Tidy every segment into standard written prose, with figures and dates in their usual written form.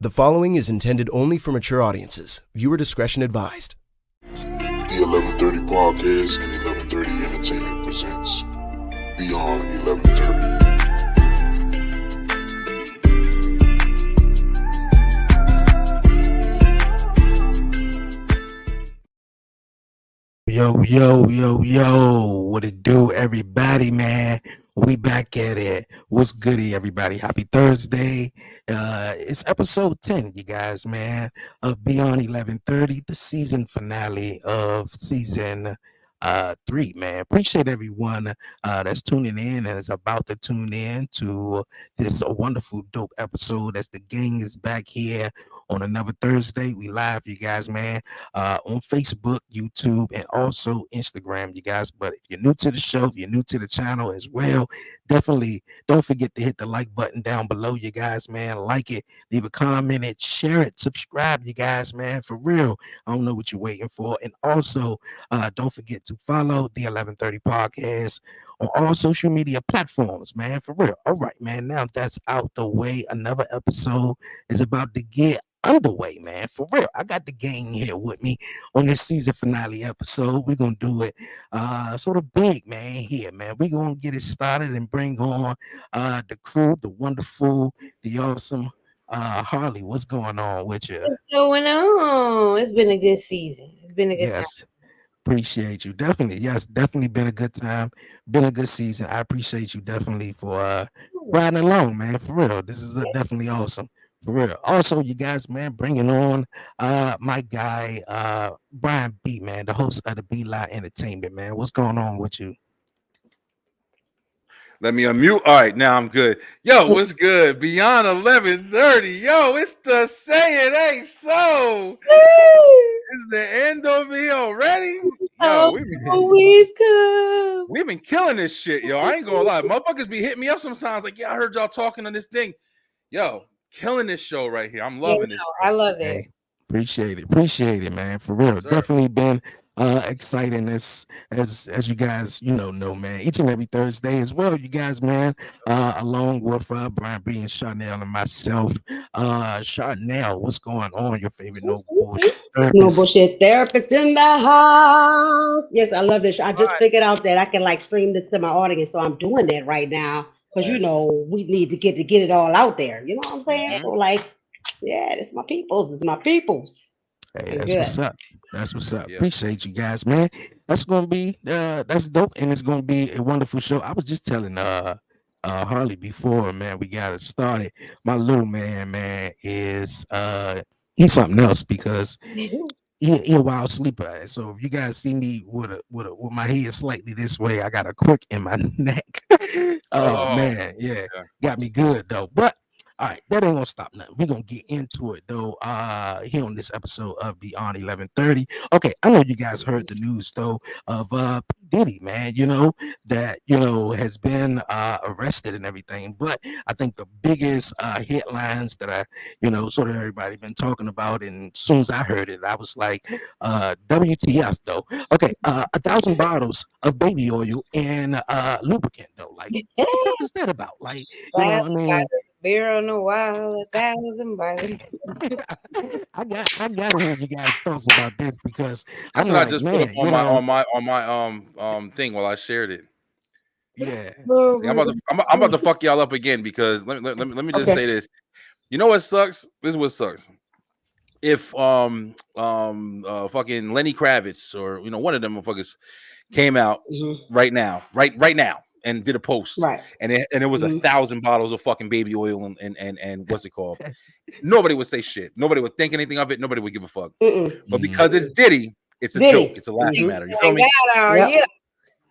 The following is intended only for mature audiences. Viewer discretion advised. The 1130 Podcast and 1130 Entertainment presents Beyond 1130. Yo, what it do, everybody, man? We back at it. What's goody, everybody? Happy Thursday. It's episode 10, you guys, man, of Beyond 1130, the season finale of season 3, man. Appreciate everyone that's tuning in and is about to tune in to this wonderful, dope episode as the gang is back here on another Thursday. We live, you guys, man, on Facebook, YouTube, and also Instagram, you guys. But if you're new to the show, if you're new to the channel as well, definitely don't forget to hit the like button down below, you guys, man. Like it, leave a comment, and share it, subscribe, you guys, man, for real. I don't know what you're waiting for. And also, don't forget to follow the 1130 Podcast on all social media platforms, man, for real. All right, man, now that's out the way. Another episode is about to get underway, man, for real. I got the gang here with me on this season finale episode. We're gonna do it sort of big, man, here, man. We're gonna get it started and bring on the crew, the wonderful, the awesome Harley. What's going on with you? What's going on? It's been a good season. It's been a good time. Appreciate you. Definitely. Yes, definitely been a good time. Been a good season. I appreciate you definitely for riding along, man, for real. This is definitely awesome. For real. Also, you guys, man, bringing on my guy, Brian B, man, the host of the B Lot Entertainment, man. What's going on with you? Let me unmute. All right, now I'm good. Yo, what's good? Beyond 1130. Yo, it's the Say It Ain't So. Is the end over here already? Yo, we've been killing this shit, yo. I ain't gonna lie. Motherfuckers be hitting me up sometimes like, yeah, I heard y'all talking on this thing. Yo, killing this show right here. I'm loving this. I love it. Hey, appreciate it, man. For real. Sir. Definitely been exciting as you guys know, man, each and every Thursday as well, you guys, man, along with Brian B and Charnel and myself. Charnel, what's going on? Your favorite no bullshit therapist? No bullshit therapist in the house. Yes, I love this. I just figured out that I can like stream this to my audience, so I'm doing that right now because we need to get it all out there. You know what I'm saying? So like, yeah, it's my peoples. It's my peoples. Hey, that's what's up. Yeah. Appreciate you guys, man. That's gonna be that's dope, and it's gonna be a wonderful show. I was just telling Harley before, man, we got it started. My little man is he's something else because he a wild sleeper. So if you guys see me with my head slightly this way, I got a crook in my neck. Man, yeah, got me good though. But all right, that ain't gonna stop nothing. We're gonna get into it though. Here on this episode of Beyond 1130. Okay, I know you guys heard the news though of DIDDY, man. That has been arrested and everything. But I think the biggest headlines that I sort of everybody been talking about, and as soon as I heard it, I was like, WTF though. Okay, 1,000 bottles of baby oil and lubricant though. Like, what the fuck is that about? Like, you know what I mean? Beer on the wild, 1,000 bottles. I got to hear you guys thoughts about this because I'm like, just man, put it on my thing while I shared it. Yeah, I'm about to fuck y'all up again because let me just say this. You know what sucks? This is what sucks. If fucking Lenny Kravitz or one of them motherfuckers came out right now. And did a post, right? And it was 1,000 bottles of fucking baby oil and what's it called? Nobody would say shit. Nobody would think anything of it. Nobody would give a fuck. But because it's Diddy, it's a joke. It's a laughing matter. You feel me? Yeah.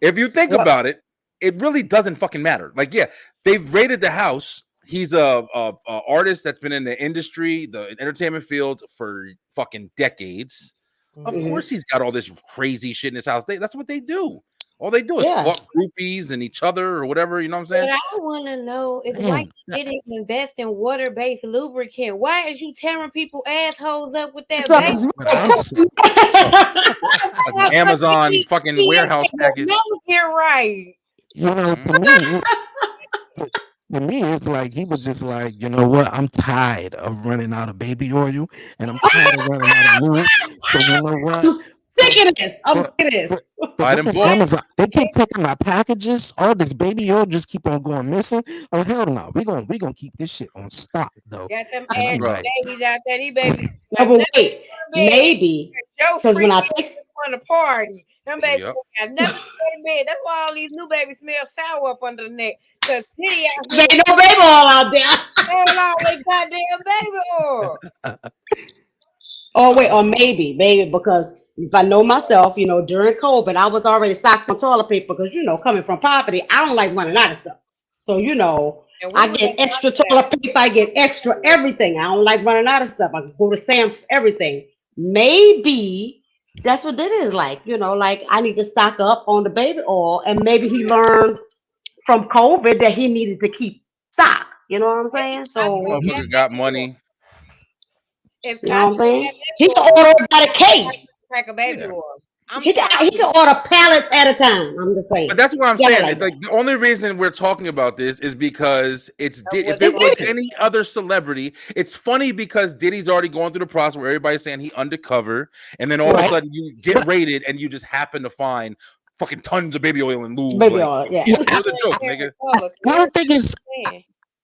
If you think about it, it really doesn't fucking matter. Like, yeah, they've raided the house. He's a artist that's been in the industry, the entertainment field for fucking decades. Of course, he's got all this crazy shit in his house. That's what they do. All they do is fuck groupies and each other or whatever, you know what I'm saying? What I want to know is why you didn't invest in water-based lubricant. Why is you tearing people assholes up with that Amazon fucking warehouse package? Get right. To me, to me, it's like he was just like, you know what? I'm tired of running out of baby oil, and I'm tired of running out of lube. So you know I'm what? sick of this. I'm For sick of for this. for Buy them this books. Amazon, they keep taking my packages. All this baby oil just keep on going missing. Oh hell no, we gonna keep this shit on stock though. Got them And I'm ass Right. like, babies out there. These babies No, got but nothing wait, in bed. maybe Joe because when freak I just think want to party. Them babies Yep. got nothing in bed. That's why all these new babies smell sour up under the neck. Cause Kitty out there here ain't no baby all out there. all out they goddamn baby oil. Oh wait, or maybe because if I know myself, during COVID, I was already stocked on toilet paper because coming from poverty, I don't like running out of stuff. So And we I was get extra toilet paper, I get extra everything. I don't like running out of stuff. I can go to Sam's for everything. Maybe that's what that is like. Like I need to stock up on the baby oil, and maybe he learned from COVID that he needed to keep stock. You know what I'm saying? So Motherfucker got money. if you know what I'm Costco saying? got He baby can oil, order about a case. crack a baby Yeah. oil. I'm He sorry. can order pallets at a time. I'm just saying. But that's what I'm Yeah, saying. like It's like the only reason we're talking about this is because it's if was it was Diddy. any other celebrity, it's funny because Diddy's already going through the process where everybody's saying he undercover, and then all of a Right. sudden you get raided and you just happen to find fucking tons of baby oil and lube. Baby Like, oil, yeah. it was a joke, nigga.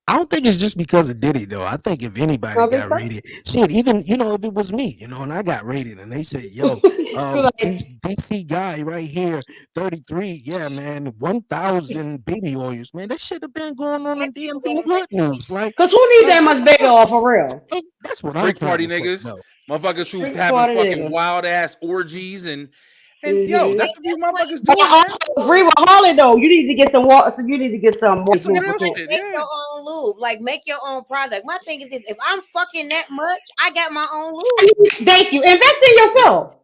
I don't think it's just because of Diddy though. I think if anybody I think got so. raided, shit, even if it was me, and I got raided, and they said, "Yo, Like, this DC guy right here, 33, yeah, man, 1,000 baby oils, man, that should have been going on in DMV Hood News, like, Cause who needs that much baby oil for real? that's what I'm Freak trying party to say, niggas, though. motherfuckers who Street having party fucking niggas. wild ass orgies and yo, Mhm. that's what these motherfuckers But doing, I man. also agree with Holly though. You need to get some water. So you need to get some Get moist some of lube that too. shit, Make yeah. your own lube. Like make your own product. My thing is this: if I'm fucking that much, I got my own lube. Thank you. Invest in yourself.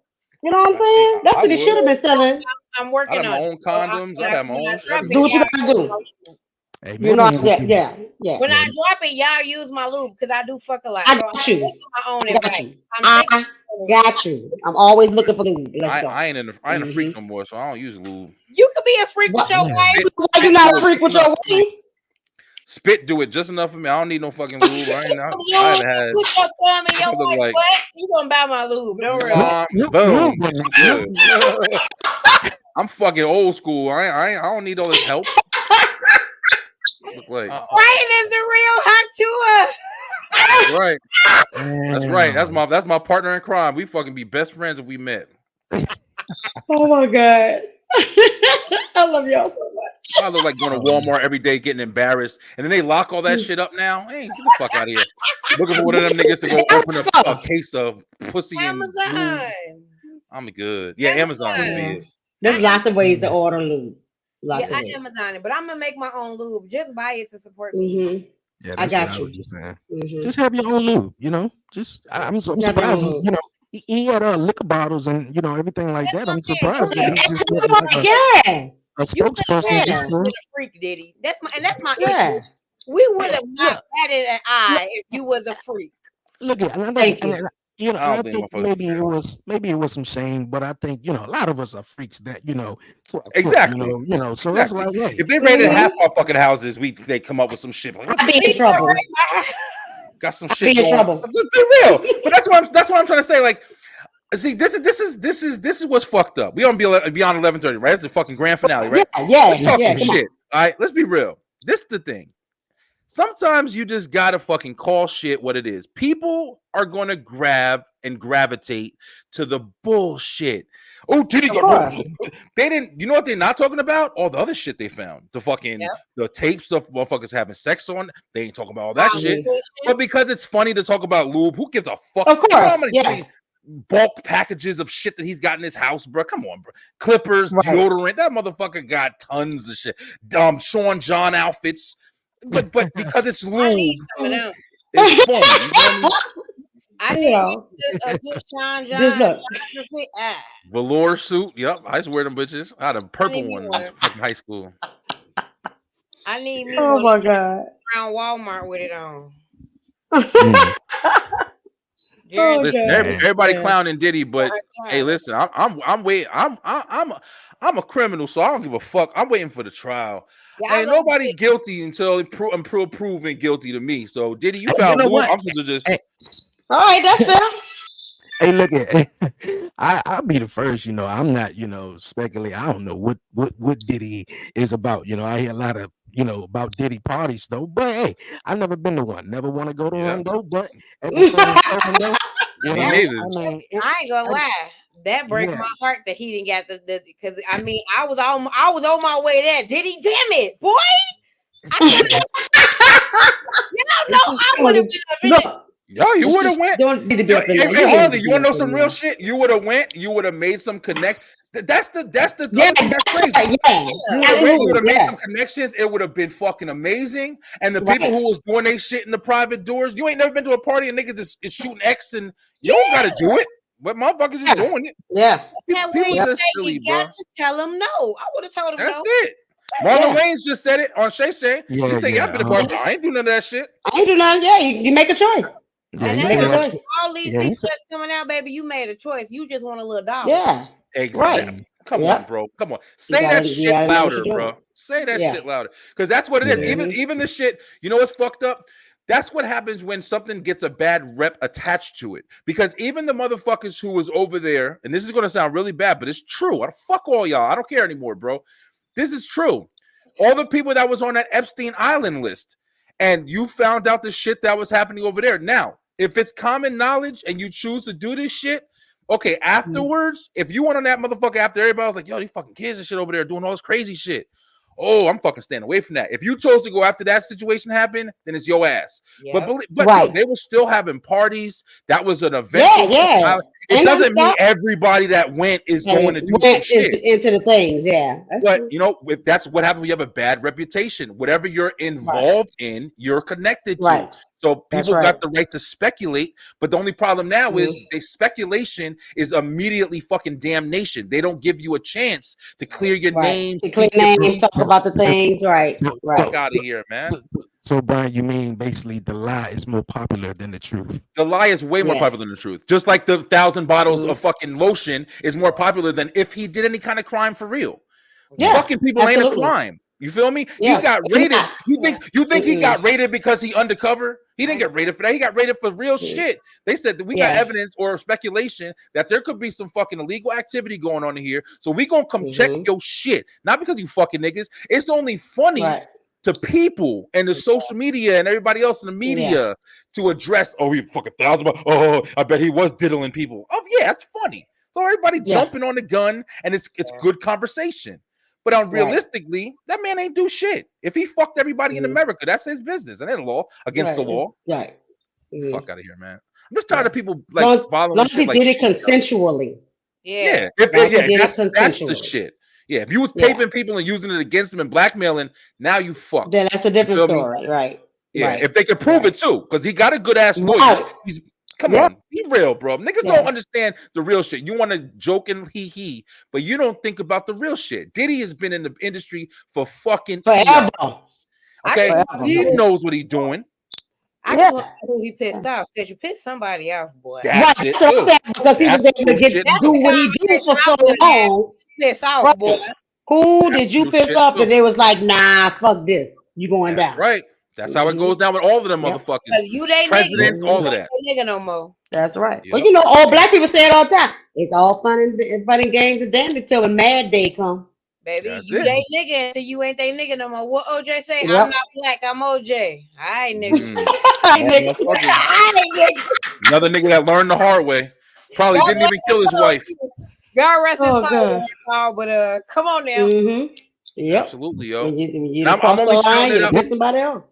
You know what I'm saying? That's I what he should would. have been selling. I'm I'd working have my on it. own So condoms. I'd have my when I own drop Do it, what you everything. gotta y'all use do. my lube. Hey, You man, know, I just, yeah. When yeah, I drop it, y'all use my lube because I do fuck a lot. I So got I'm you. taking my own I got advice. you. I'm I taking got you. I'm always looking for lube. Let's go. I ain't a freak Mhm. no more, so I don't use lube. You could be a freak with What? your yeah. wife. Why you Spit not do a it freak just with enough your for me. wife? Spit do it just enough for me. I don't need no fucking lube. I You haven't had. put your thumb in I your look wife like butt. You gonna buy my lube? Don't worry. boom. Lube, Good. I'm fucking old school. I don't need all this help. Look like Ryan is the real hot tour. right. That's right. damn. That's my partner in crime. We fucking be best friends if we met. Oh my god. I love y'all so much. I look like going to Walmart every day, getting embarrassed, and then they lock all that shit up now. Hey, get the fuck out of here! Looking for one of them niggas to go open a case of pussy and lube. Amazon. I'm good. Yeah, Amazon would be it. There's lots of ways to order lube. Lots Yeah, of I ways. Amazon it, but I'm gonna make my own lube. Just buy it to support me. hmm Yeah, I that's got what I you. was just saying. hmm Just have your own lube, I'm Have your surprised, own lube. he had liquor bottles and everything like That's that. what I'm I'm saying. surprised that he's just getting like Yeah. a You could have spokesperson just Yeah. for been a freak, Diddy. That's my Yeah. issue. We would have yeah. not batted an eye if you was a freak. Look at, and I Thank think, you. and I I don't think think motherfuckers maybe care. maybe it was some shame, but I think a lot of us are freaks that to a foot, Exactly. So it's Exactly. like, hey, If they raided Mhm. half our fucking houses, they come up with some shit. Like, what I'd the be in fuck? trouble. Got some I'd shit be in going. trouble. Let's be real. But that's what I'm trying to say. Like, see, this is what's fucked up. We don't be beyond 11:30, right? That's the fucking grand finale, right? Yeah. Let's talk some Come on. shit. All right, let's be real. This is the thing. Sometimes you just gotta fucking call shit what it is. People are gonna grab and gravitate to the bullshit. Oh, did he Of get course. They didn't. You know what they're not talking about? All the other shit they found. The fucking Yep. the tapes of motherfuckers having sex on. They ain't talking about all that shit. Mhm. But because it's funny to talk about lube, who gives a fuck? Of You know how course. many Yeah. fucking bulk packages of shit that he's got in his house, bro? Come on, bro. Clippers, Right. deodorant. That motherfucker got tons of shit. Sean John outfits. But because it's I need lube, some of them. it's funny. You know what I mean? I You need know, a good Sean just John. look. Velour suit. Yep, I used to wear them bitches. I had a purple need me one in one. fucking high school. I need me Oh one my god. around Walmart with it on. mm, Yeah, Listen, everybody clowning Diddy, but hey, time. listen, I'm waiting. I'm a criminal, so I don't give a fuck. I'm waiting for the trial. Yeah, I Ain't love nobody Diddy. guilty until I'm proven guilty to me. So Diddy, you Hey, found you know Lou. what? I'm supposed to just Hey, All right, that's fair. hey, look at I'll be the first, I'm not, speculating. I don't know what Diddy is about. I hear a lot of, about Diddy parties though. But hey, I've never been to one. Never want to go to one though. But at the same time though, me neither. I mean, I ain't gonna lie. That breaks yeah. my heart that he didn't get the because I mean I was on my way there. Did he? Damn it, boy! I could have. No, I would have been. Look, Yo, you it's would have just went. don't need to be up in there. Hey, You ain't Harley, need you to want be to know up in some real there. shit? You would have went. You would have made some connect. That's the Yeah, other thing that's crazy. yeah, You would have went. You would have made yeah. some connections. It would have been fucking amazing. And the people Right. who was doing they shit in the private doors. You ain't never been to a party and niggas is shooting X and you don't got to do it. But motherfuckers is doing it. Yeah. That when People you just say silly, you bro. got to tell him no. I would have told him That's no. it. Marlon Yeah. Wayans just said it on Shay Shay. He Yeah, said, "Yeah, I've been to bars. I ain't doing none of that shit." I ain't do nothing. Yeah, you make a choice. Yeah, And he that's Make a said, choice. all these yeah, he people said, that's coming out, baby. You made a choice. You just want a little dollar. Yeah. Exactly. Right. Come Yep. on, bro. Come on. You Say that gotta shit know what louder, you're bro. doing. Say that Yeah. shit louder. Because that's what it is. Yeah. Even the shit, you know what's fucked up? That's what happens when something gets a bad rep attached to it. Because even the motherfuckers who was over there, and this is going to sound really bad, but it's true. Fuck all y'all. I don't care anymore, bro. This is true. All the people that was on that Epstein Island list, and you found out the shit that was happening over there. Now, if it's common knowledge and you choose to do this shit, okay, afterwards, if you went on that motherfucker after everybody was like, yo, these fucking kids and shit over there doing all this crazy shit. Oh, I'm fucking staying away from that. If you chose to go after that situation happened, then it's your ass. Yep. But Right. yo, they were still having parties. That was an event. Yeah. It Ain't doesn't nothing mean stop. everybody that went is going to do some Went shit. into the things. Yeah. That's But true. you know, if that's what happens when you have a bad reputation. Whatever you're involved in, you're connected to. Right. So That's people right. got the right to speculate, but the only problem now is Mhm. the speculation is immediately fucking damnation. They don't give you a chance to clear your Right. name, To clean keep your names, peace. talk about the things. Right. So- Right. Fuck out of here, man. So, Brian, you mean basically the lie is more popular than the truth? The lie is way more Yes. popular than the truth. Just like the 1,000 bottles Mhm. of fucking lotion is more popular than if he did any kind of crime for real. Yeah. Fucking people ain't a Absolutely. crime. You feel me? Yeah. He got It's raided. not. You think he Mm-mm. got raided because he undercover? He didn't get raided for that. He got raided for real shit. They said that we got Yeah. evidence or speculation that there could be some fucking illegal activity going on in here. So we gonna come check your shit. Not because you fucking niggas. It's only funny Right. to people and the social media and everybody else in the media to address, oh, he fucking 1,000. Oh, I bet he was diddling people. Oh, yeah, it's funny. So everybody jumping on the gun and it's good conversation. But realistically, that man ain't do shit. If he fucked everybody in America, that's his business. And then law against the law. Right. Fuck out of here, man. I'm just tired of people like following Long as shit he like did it shit, consensually. Yeah. That's the consensually. shit. Yeah, if you was taping people and using it against them and blackmailing, now you fucked. Then that's a different feel me? story. Right. Yeah, Right. if they could prove it too, because he got a good ass lawyer. Right. Come on, be real, bro. Niggas Yeah. don't understand the real shit. You want to joke and hee, but you don't think about the real shit. Diddy has been in the industry for fucking Forever. Okay, Forever. he knows what he's doing. I just want to know who he pissed off because you pissed somebody off, boy. That's Right. it, That's what I'm too. saying, because he was That's able to get bullshit, do too. what he did for so long. Piss off, Right. boy. Who did you piss bullshit, off that too. they was like, nah, fuck this. You going That's down. right. That's how it goes down with all of them motherfuckers. You they Presidents, nigga. all You of ain't that. they nigga no more. That's right. Yep. Well, you know, all black people say it all the time. It's all fun and games and dandy till the mad day come. Baby, That's you it. they nigga until you ain't they nigga no more. What OJ say? Yep. I'm not black, I'm OJ. All right, nigga. Motherfuckers. Another nigga that learned the hard way. Probably God didn't even kill his wife. God rest his Oh, soul, God. but come on now. Mm-hmm. Yep. Absolutely, yo. When you And I'm cross the only line, shouting it you out. hit somebody else.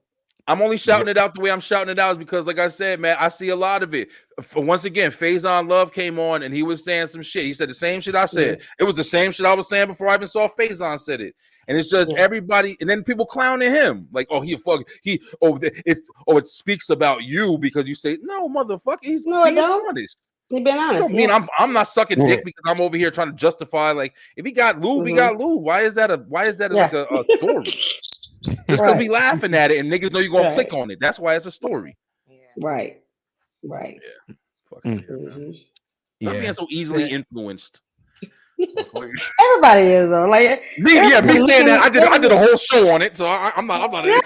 I'm only shouting it out the way I'm shouting it out is because, like I said, man, I see a lot of it. Once again, Faison Love came on and he was saying some shit. He said the same shit I said. It was the same shit I was saying before I even saw Faison said it. And it's just everybody, and then people clowning him like, oh, it speaks about you because you say no, motherfucker. He's being honest. He's been honest. I mean, I'm not sucking dick because I'm over here trying to justify. Like, if he got lube, he got lube. Why is that like a story? Just because we laughing at it and niggas know you're gonna click on it. That's why it's a story. Right. Right. Yeah. Fucking Mhm. Stop being so easily influenced. Everybody is though. Like Me saying that I did a whole show on it, so I'm not any you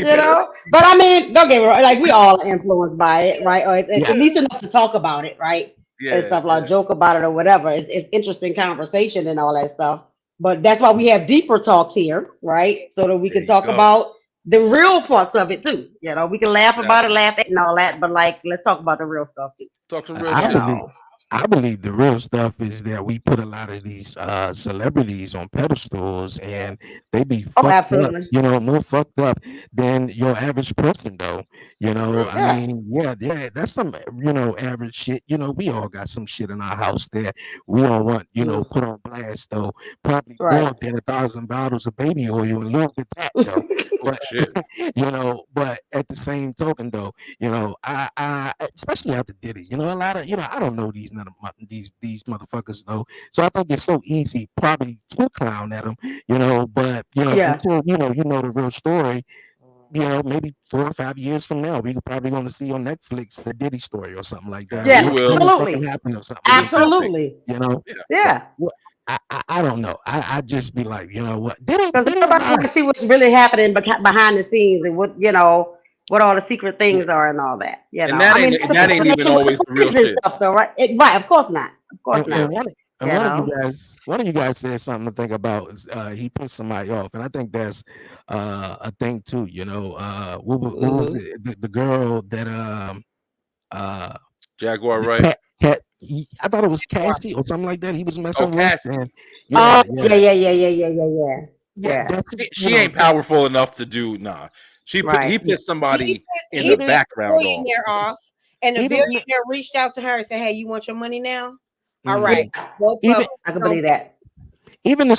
better. know. But I mean, don't get me wrong. Like we all are influenced by it, right? Or at least enough to talk about it, right? And stuff like joke about it or whatever. It's interesting conversation and all that stuff. But that's why we have deeper talks here, right? So that we can talk about the real parts of it too. You know, we can laugh about it, laugh at it and all that, but like let's talk about the real stuff too. Talk some real I shit. I believe the real stuff is that we put a lot of these celebrities on pedestals and they be fucked up, you know, more fucked up than your average person though. You know, I mean, that's some, you know, average shit. You know, we all got some shit in our house that we don't want, you know, put on blast though. Probably more than 1,000 bottles of baby oil and look at that though. But you know, but at the same token though, you know, I especially after Diddy, you know, a lot of, you know, I don't know these none of these motherfuckers though, so I think it's so easy probably to clown at them, you know, but you know, until you know the real story, you know, maybe 4 or 5 years from now, we're probably going to see on Netflix the Diddy story or something like that. Yeah, absolutely. Happen or something absolutely. Like that, you know, I don't know. I just be like, you know what? Because everybody want to see what's really happening behind the scenes and what, you know, what all the secret things are and all that. You know, that ain't even always the real shit. Stuff, though, right? Right, of course not. Of course not. One of you guys said something to think about. He pissed somebody off, and I think that's a thing too. You know, what was it? The girl that Jaguar, right? I thought it was Cassie or something like that. He was messing with. Cassie. And, yeah. She ain't powerful enough to do. Nah, he pissed somebody in the background off. And the billionaire reached out to her and said, "Hey, you want your money now? All right, I can believe that." Even the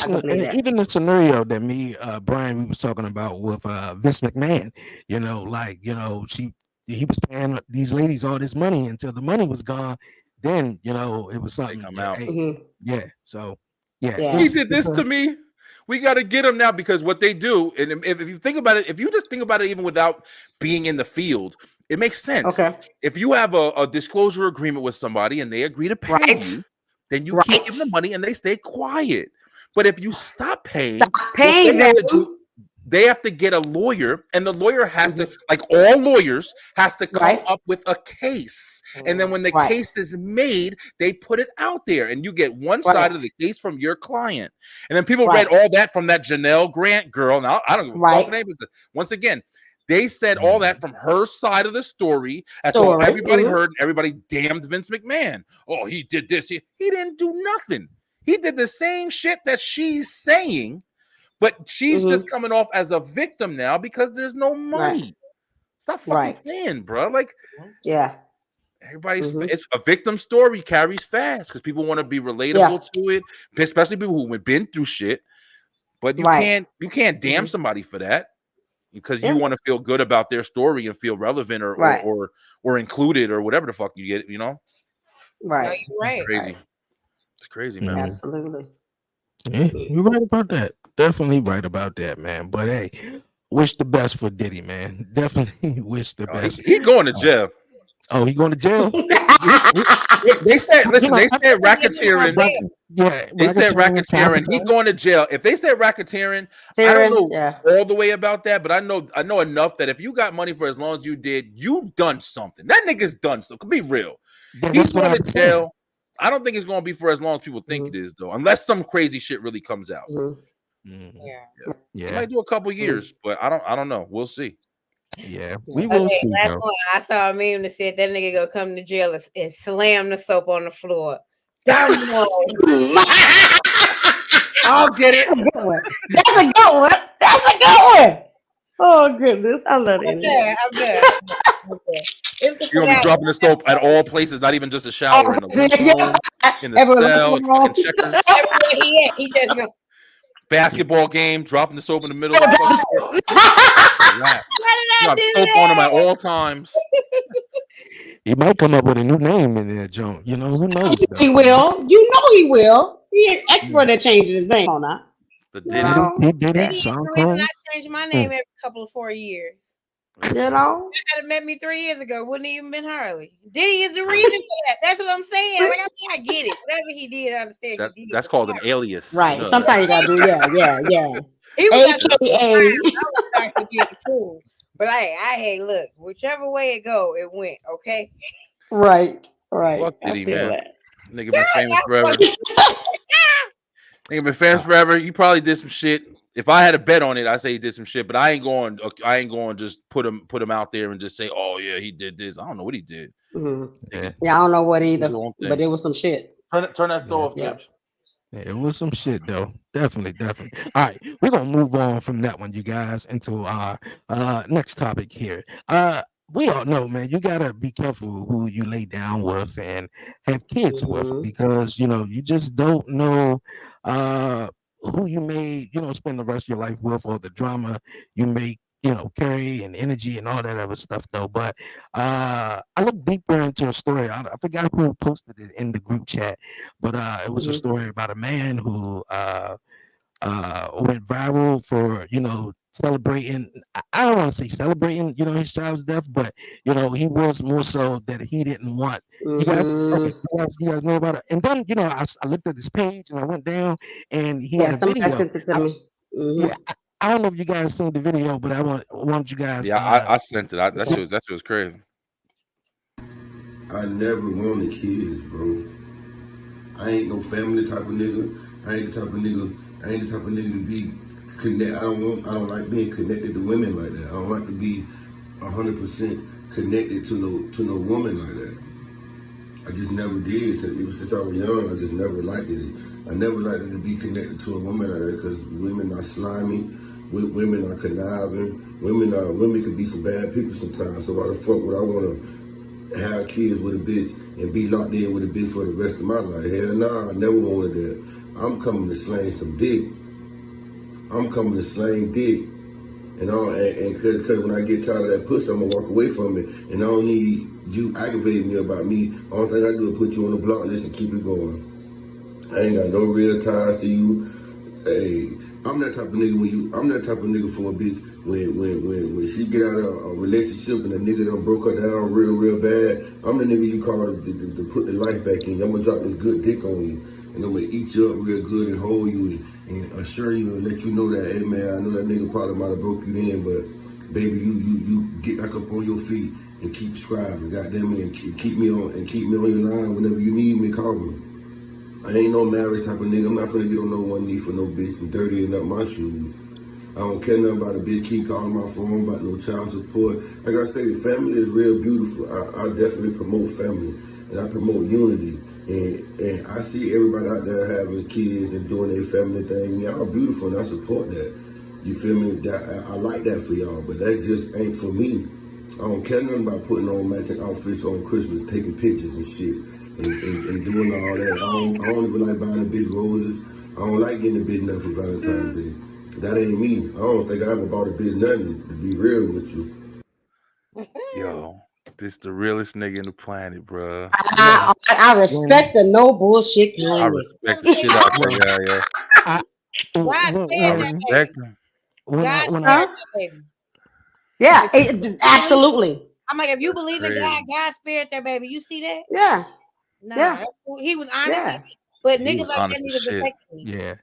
scenario that Brian, we was talking about with Vince McMahon, you know, like, you know, he was paying these ladies all this money until the money was gone. Then, you know, it was something. Come out. Yeah. So, he did this to me. We got to get him now, because what they do, and if you think about it, if you just think about it, even without being in the field, it makes sense. Okay. If you have a disclosure agreement with somebody and they agree to pay you, then you can't give them money and they stay quiet. But if you stop paying them, they have to get a lawyer, and the lawyer has to, like all lawyers, has to come up with a case. And then when the case is made, they put it out there, and you get one side of the case from your client. And then people read all that from that Janelle Grant girl. Now, I don't know what name is it. Once again, they said all that from her side of the story. That's all everybody heard. Everybody damned Vince McMahon. Oh, he did this. He didn't do nothing. He did the same shit that she's saying. But she's just coming off as a victim now because there's no money. Stop fucking playing, bro. Like, everybody's it's a victim story carries fast because people want to be relatable to it, especially people who have been through shit. But you can't damn somebody for that because you want to feel good about their story and feel relevant or included or whatever the fuck you get, you know? Right. No, you're right. It's crazy. It's crazy, man. Absolutely. Yeah, you're right about that. Definitely right about that, man. But hey, wish the best for Diddy, man. Definitely wish the best. He going to jail. Oh, he going to jail? They said, listen, they said racketeering. They said racketeering. He going to jail. If they said racketeering, I don't know all the way about that, but I know enough that if you got money for as long as you did, you've done something. That nigga's done something. Be real. He's going to jail. I don't think it's going to be for as long as people think it is, though, unless some crazy shit really comes out. It might do a couple years, but I don't know. We'll see. Yeah, we will see. Last one, I saw a meme that said that nigga gonna come to jail and slam the soap on the floor. Domino. I'll get it. That's a good one. That's a good one. Oh goodness, I love it. I'm good. You're gonna be dropping the soap at all places, not even just a shower, in the cell, checkers. Everywhere he just go. Basketball game, dropping the soap in the middle of the drop soap on him at all times. He might come up with a new name in there, Joan. You know, who knows? He will. You know he will. He is expert at changing his name on that. The Diddy. He did it. I change my name every couple of 4 years. You know? Had have met me 3 years ago. Wouldn't even been Harley. Diddy is the reason for that. That's what I'm saying. Like I get it. Whatever he did, I understand he did. That's called an alias. Right. Sometimes you gotta do, yeah. He was AKA. to get fool. But hey, look, whichever way it go, it went. Okay. Right. Fuck Diddy, man. Nigga been famous forever. Nigga been famous forever. You probably did some shit. If I had a bet on it, I say he did some shit. But I ain't going just put him out there and just say, oh yeah, he did this. I don't know what he did. Mm-hmm. Yeah, I don't know what either. But it was some shit. Turn that door off, Gibbs. Yeah, it was some shit though. Definitely. All right, we're gonna move on from that one, you guys, into our next topic here. We all know, man, you gotta be careful who you lay down with and have kids with, because you just don't know who you may spend the rest of your life with, or the drama you may carry and energy and all that other stuff though. But I looked deeper into a story. I forgot who posted it in the group chat, but it was a story about a man who went viral for celebrating. I don't want to say celebrating his child's death, but he was more so that he didn't want you guys know about it. And then I looked at this page and I went down and he had a video. Sent it to me. Yeah, I don't know if you guys seen the video, but I want you guys. Yeah, I sent it. That shit was crazy. I never wanted kids, bro. I ain't no family type of nigga. I ain't the type of nigga to be connected. I don't like being connected to women like that. I don't like to be 100% connected to no woman like that. I just never did. Since I was young, I just never liked it. I never liked it to be connected to a woman like that, because women are slimy, women are conniving, women can be some bad people sometimes. So why the fuck would I want to have kids with a bitch and be locked in with a bitch for the rest of my life? Hell nah, I never wanted that. I'm coming to slang some dick. I'm coming to slang dick. And cause when I get tired of that pussy, I'm gonna walk away from it. And I don't need you aggravating me about me. All thing I do is put you on the block list and keep it going. I ain't got no real ties to you. Hey, I'm that type of nigga I'm that type of nigga for a bitch when she get out of a relationship and a nigga done broke her down real bad. I'm the nigga you call to put the life back in. I'm gonna drop this good dick on you. And I'm gonna eat you up real good and hold you and assure you and let you know that, hey man, I know that nigga probably might have broke you in, but baby, you get back up on your feet and keep striving, goddamn it, and keep me on your line whenever you need me, call me. I ain't no marriage type of nigga. I'm not finna get on no one knee for no bitch and dirtying up my shoes. I don't care nothing about a bitch keep calling my phone about no child support. Like I say, family is real beautiful. I definitely promote family and I promote unity. And I see everybody out there having kids and doing their family thing. Y'all beautiful and I support that. You feel me? I like that for y'all, but that just ain't for me. I don't care nothing about putting on matching outfits on Christmas, taking pictures and shit. And doing all that. I don't even like buying the big roses. I don't like getting a bitch nothing for Valentine's Day. That ain't me. I don't think I ever bought a bitch nothing, to be real with you. Yo, this the realest nigga in the planet, bro. I respect the no bullshit kind. I respect the shit out there, yeah. God respect him. Yeah, absolutely. I'm like, if you believe in God spared that baby. You see that? Yeah. Nah, he was honest. Yeah. But niggas like that need a vasectomy. Yeah.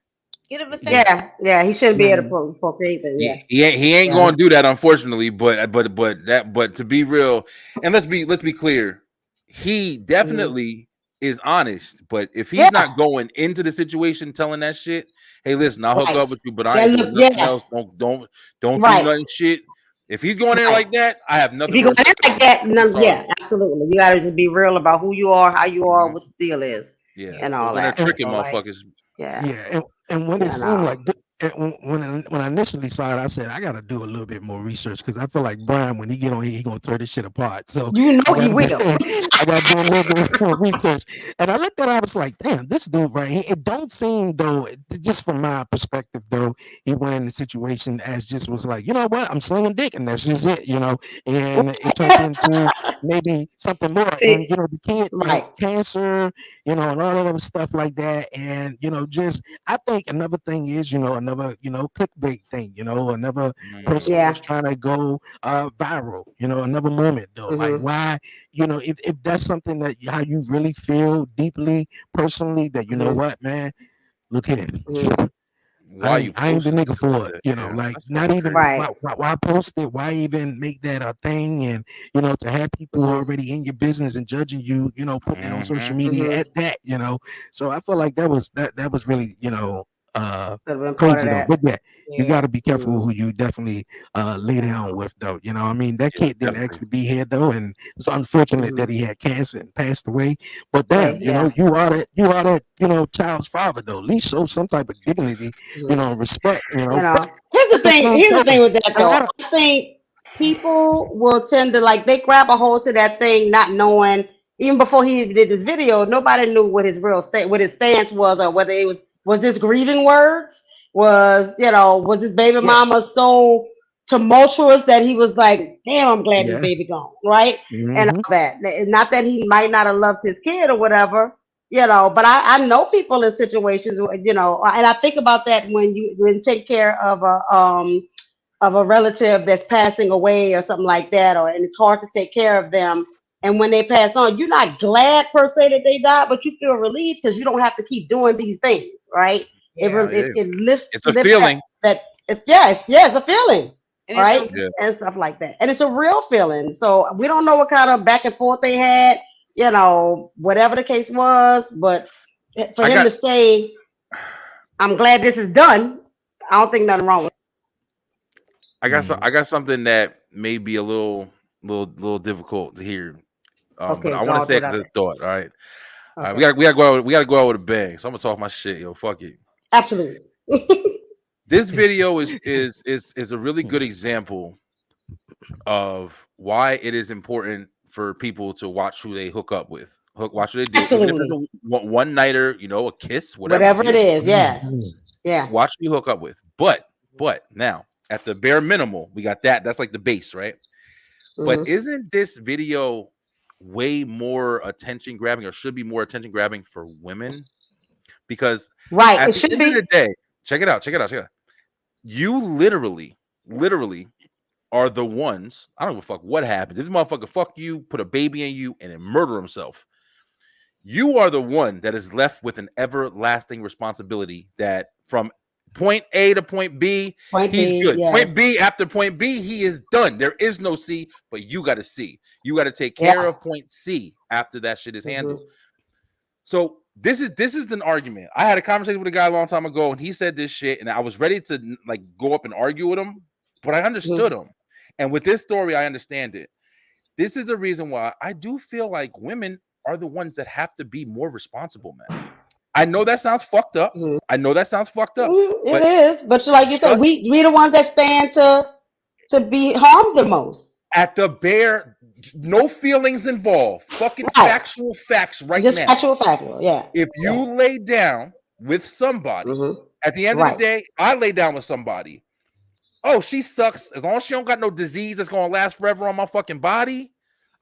Get a vasectomy. Yeah, he shouldn't be able to procreate. Yeah. He ain't going to do that, unfortunately. But to be real, and let's be clear, he definitely is honest. But if he's not going into the situation telling that shit, hey, listen, I'll hook up with you, but I ain't doing nothing else. Don't do nothing shit. If he's going in like that, I have nothing. If you go in like that, absolutely. You gotta just be real about who you are, how you are, what the deal is, and all that. They're tricking motherfuckers. And when it seemed like when I initially saw it, I said I got to do a little bit more research, because I feel like Brian, when he get on here, he gonna tear this shit apart. So he will. I got to do a little bit more research, and I looked at it, I was like, damn, this dude right here. It don't seem though, just from my perspective though, he went in the situation as just was like, you know what, I'm slinging dick, and that's just it, and it turned into maybe something more. And the kid, like cancer, and all that other stuff like that, and just I think another thing is, another another, clickbait thing, another person Yeah. that's trying to go viral, another moment though. Like why, if that's something that how you really feel deeply, personally, that you know what, man, look here. Why you I ain't the posting nigga stuff for like it, that? Yeah, like that's not fucking even crazy. Right. why post it? Why even make that a thing? And to have people already in your business and judging you, putting it on social media at that, So I feel like that was really, Could have been part of crazy though. that. But yeah, you Yeah. got to be careful who you definitely lay down with though. I mean, that Yeah, kid didn't definitely. actually be here though, and it's unfortunate that he had cancer and passed away. But damn, Right. Yeah. you are that child's father though. At least show some type of dignity, respect. But Here's the at the thing. same Here's the thing token, with that a though. lot of I think people will tend to like they grab a hold to that thing, not knowing even before he did this video, nobody knew what his what his stance was, or whether it was this grieving words, was this baby yeah, mama so tumultuous that he was like, damn, I'm glad this yeah. baby gone, right? And Mm-hmm. all that. Not that he might not have loved his kid or whatever, but I know people in situations, and I think about that when you take care of a relative that's passing away or something like that, and it's hard to take care of them. And when they pass on, you're not glad per se that they died, but you feel relieved because you don't have to keep doing these things, right? It Yeah. it, it lifts It's a lifts feeling. that it's a feeling, And it's a right? Yeah. And stuff like that, and it's a real feeling. So we don't know what kind of back and forth they had, whatever the case was, but for I him got to say, "I'm glad this is done," I don't think nothing wrong with. I got something that may be a little difficult to hear. But Okay, I go want to on, say throw it it out because it's there. a thought. All right. Okay, We gotta go out with a bang. So I'm gonna talk my shit, yo. Fuck it. absolutely. This video is a really good example of why it is important for people to watch who they hook up with. Watch what they do, even if it's Absolutely. a one nighter, a kiss, whatever. Whatever it Here, is, yeah. Yeah. watch who you hook up with. But now at the bare minimal, we got that. That's like the base, right? But hmm isn't this video way more attention grabbing, or should be more attention grabbing for women? Because Right. at It the should end of the be. day, check it out. You literally are the ones. I don't give a fuck what happened. This motherfucker fuck you, put a baby in you, and then murder himself. You are the one that is left with an everlasting responsibility that from point A to point B, Point he's B, good. yes. Point B after point B, he is done. There is no C, but you got to C. You got to take care Yeah. of point C after that shit is hmm handled. So this is an argument. I had a conversation with a guy a long time ago, and he said this shit, and I was ready to like go up and argue with him, but I understood him. And with this story, I understand it. This is the reason why I do feel like women are the ones that have to be more responsible, man. I know that sounds fucked up. It But is. But like you said, just we the ones that stand to be harmed the most. at the bare, no feelings involved, fucking Right. factual facts right Just now. factual. Yeah. If you Yeah. lay down with somebody, at the end of the Right. day, I lay down with somebody. Oh, she sucks. As long as she don't got no disease that's gonna last forever on my fucking body,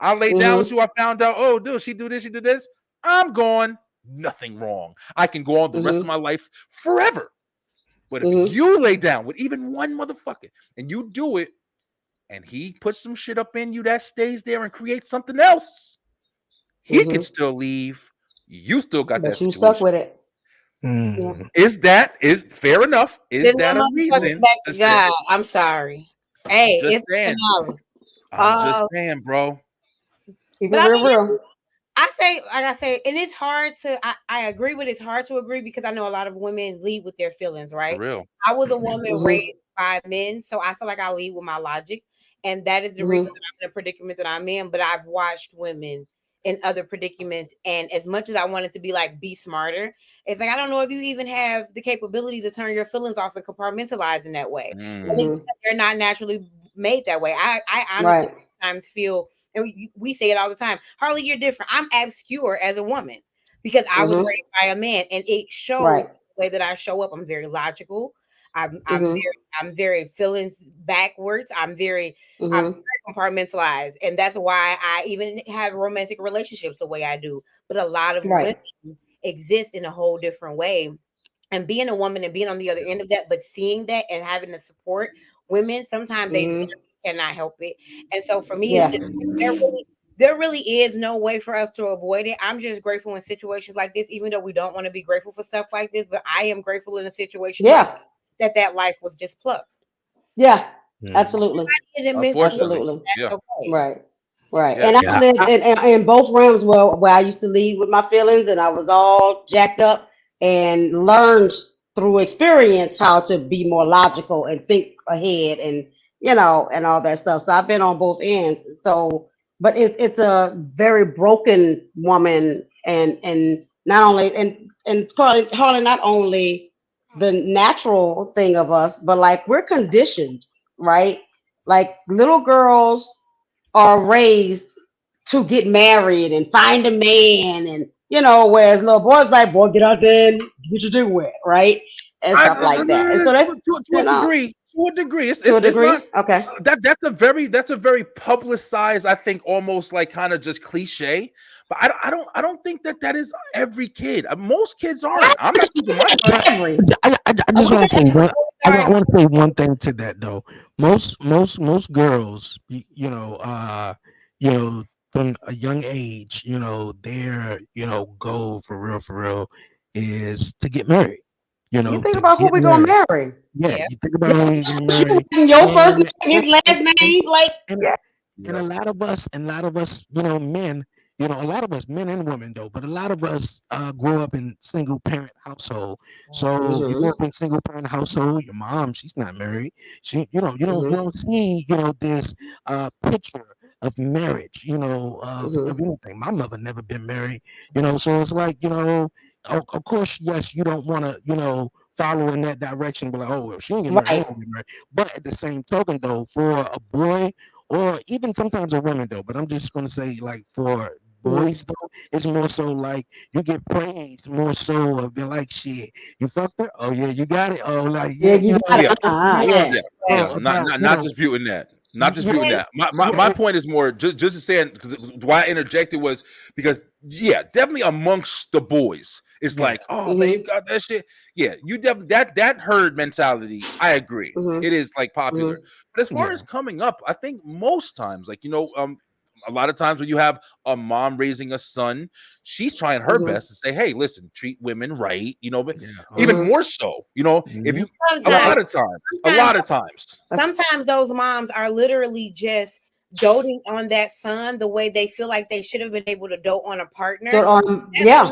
I lay down with you. I found out, oh, dude, she do this. I'm going, nothing wrong. I can go on the rest of my life forever. But if you lay down with even one motherfucker and you do it, and he puts some shit up in you that stays there and creates something else, he can still leave. You still got that But you stuck situation. with it. Yeah. Is fair enough? Is Then that that a motherfucker reason back to to say? God. I'm sorry. Hey, Just it's the saying. finale. I'm just saying, bro. Keep it But I mean, real. I say, like I say, and it's hard to. I agree with it's hard to agree because I know a lot of women lead with their feelings, For right? real. I was a woman raised by men, so I feel like I lead with my logic, and that is the reason that I'm in a predicament that I'm in. But I've watched women in other predicaments, and as much as I wanted to be like be smarter, it's like I don't know if you even have the capability to turn your feelings off and compartmentalize in that way. And it's because they're not naturally made that way. I honestly sometimes feel. And we say it all the time. Harley, you're different. I'm obscure as a woman because I was raised by a man, and it shows the way that I show up. I'm very logical. I'm very feelings backwards. I'm very compartmentalized, and that's why I even have romantic relationships the way I do. But a lot of women exist in a whole different way. and being a woman and being on the other end of that, but seeing that and having to support women, sometimes they Mhm. literally cannot help it. And so for me, it's Yeah. just there really is no way for us to avoid it. I'm just grateful in situations like this, even though we don't want to be grateful for stuff like this. But I am grateful in a situation like Yeah. that life was just plucked. Yeah. Mm. Absolutely. Isn't meant to be. Unfortunately, Absolutely. yeah, That's okay. Right. Right. yeah. And I Yeah. lived in both realms where I used to lead with my feelings and I was all jacked up and learned through experience how to be more logical and think ahead and and all that stuff. So I've been on both ends. So but it's a very broken woman and not only and Harley, not only the natural thing of us, but like we're conditioned, right? Like little girls are raised to get married and find a man and whereas little boys like boy get out there and get your dick wet, right? And I, stuff like that. And so that's to a degree, to a it's not degree. Okay. that's a very publicized, I think, almost like kind of just cliche. But I don't think that is every kid. Most kids aren't. I'm not speaking for my son. Every I just want to say one. Sorry. I want to say one thing to that though. Most girls, you know, from a young age, their goal for real is to get married. you think To about who get we gonna married. marry. Yeah, Yeah. you think about Yes, who you're gonna you marry, writing your first and name, his last name, like and yeah. and a Yeah. lot of us, men, a lot of us, men and women though, but a lot of us grow up in single parent household. So you grow Mm-hmm. up in single parent household. Your mom, she's not married. You Mm-hmm. don't see, this picture of marriage. Of Mm-hmm. anything. My mother never been married. So it's like, of course, yes, you don't want to, follow in that direction. But like, oh, well, she ain't get married. I Right. ain't gonna get married. But at the same token, though, for a boy or even sometimes a woman though, but I'm just gonna say like for Mm-hmm. boys though, it's more so like you get praised more so of being like shit. You fucked her? Oh yeah, you got it. Oh like Yeah, yeah, you got it. Yeah. Yeah. Yeah, so yeah, Well, not about not not disputing that. Not disputing yeah, that. My point is more just to say, because why I interjected was because yeah, definitely amongst the boys, it's yeah, like, oh man, you Mm-hmm. got that shit. Yeah, you definitely that herd mentality. I agree, Mm-hmm. it is like popular. Mm-hmm. But as far yeah, as coming up, I think most times, like a lot of times when you have a mom raising a son, she's trying her Mm-hmm. best to say, hey, listen, treat women right, but yeah. even Mm-hmm. more so, if Mhm. you a Right. lot of times, a sometimes lot of times. That's sometimes those moms are literally just doting on that son the way they feel like they should have been able to dote on a partner. so That's yeah.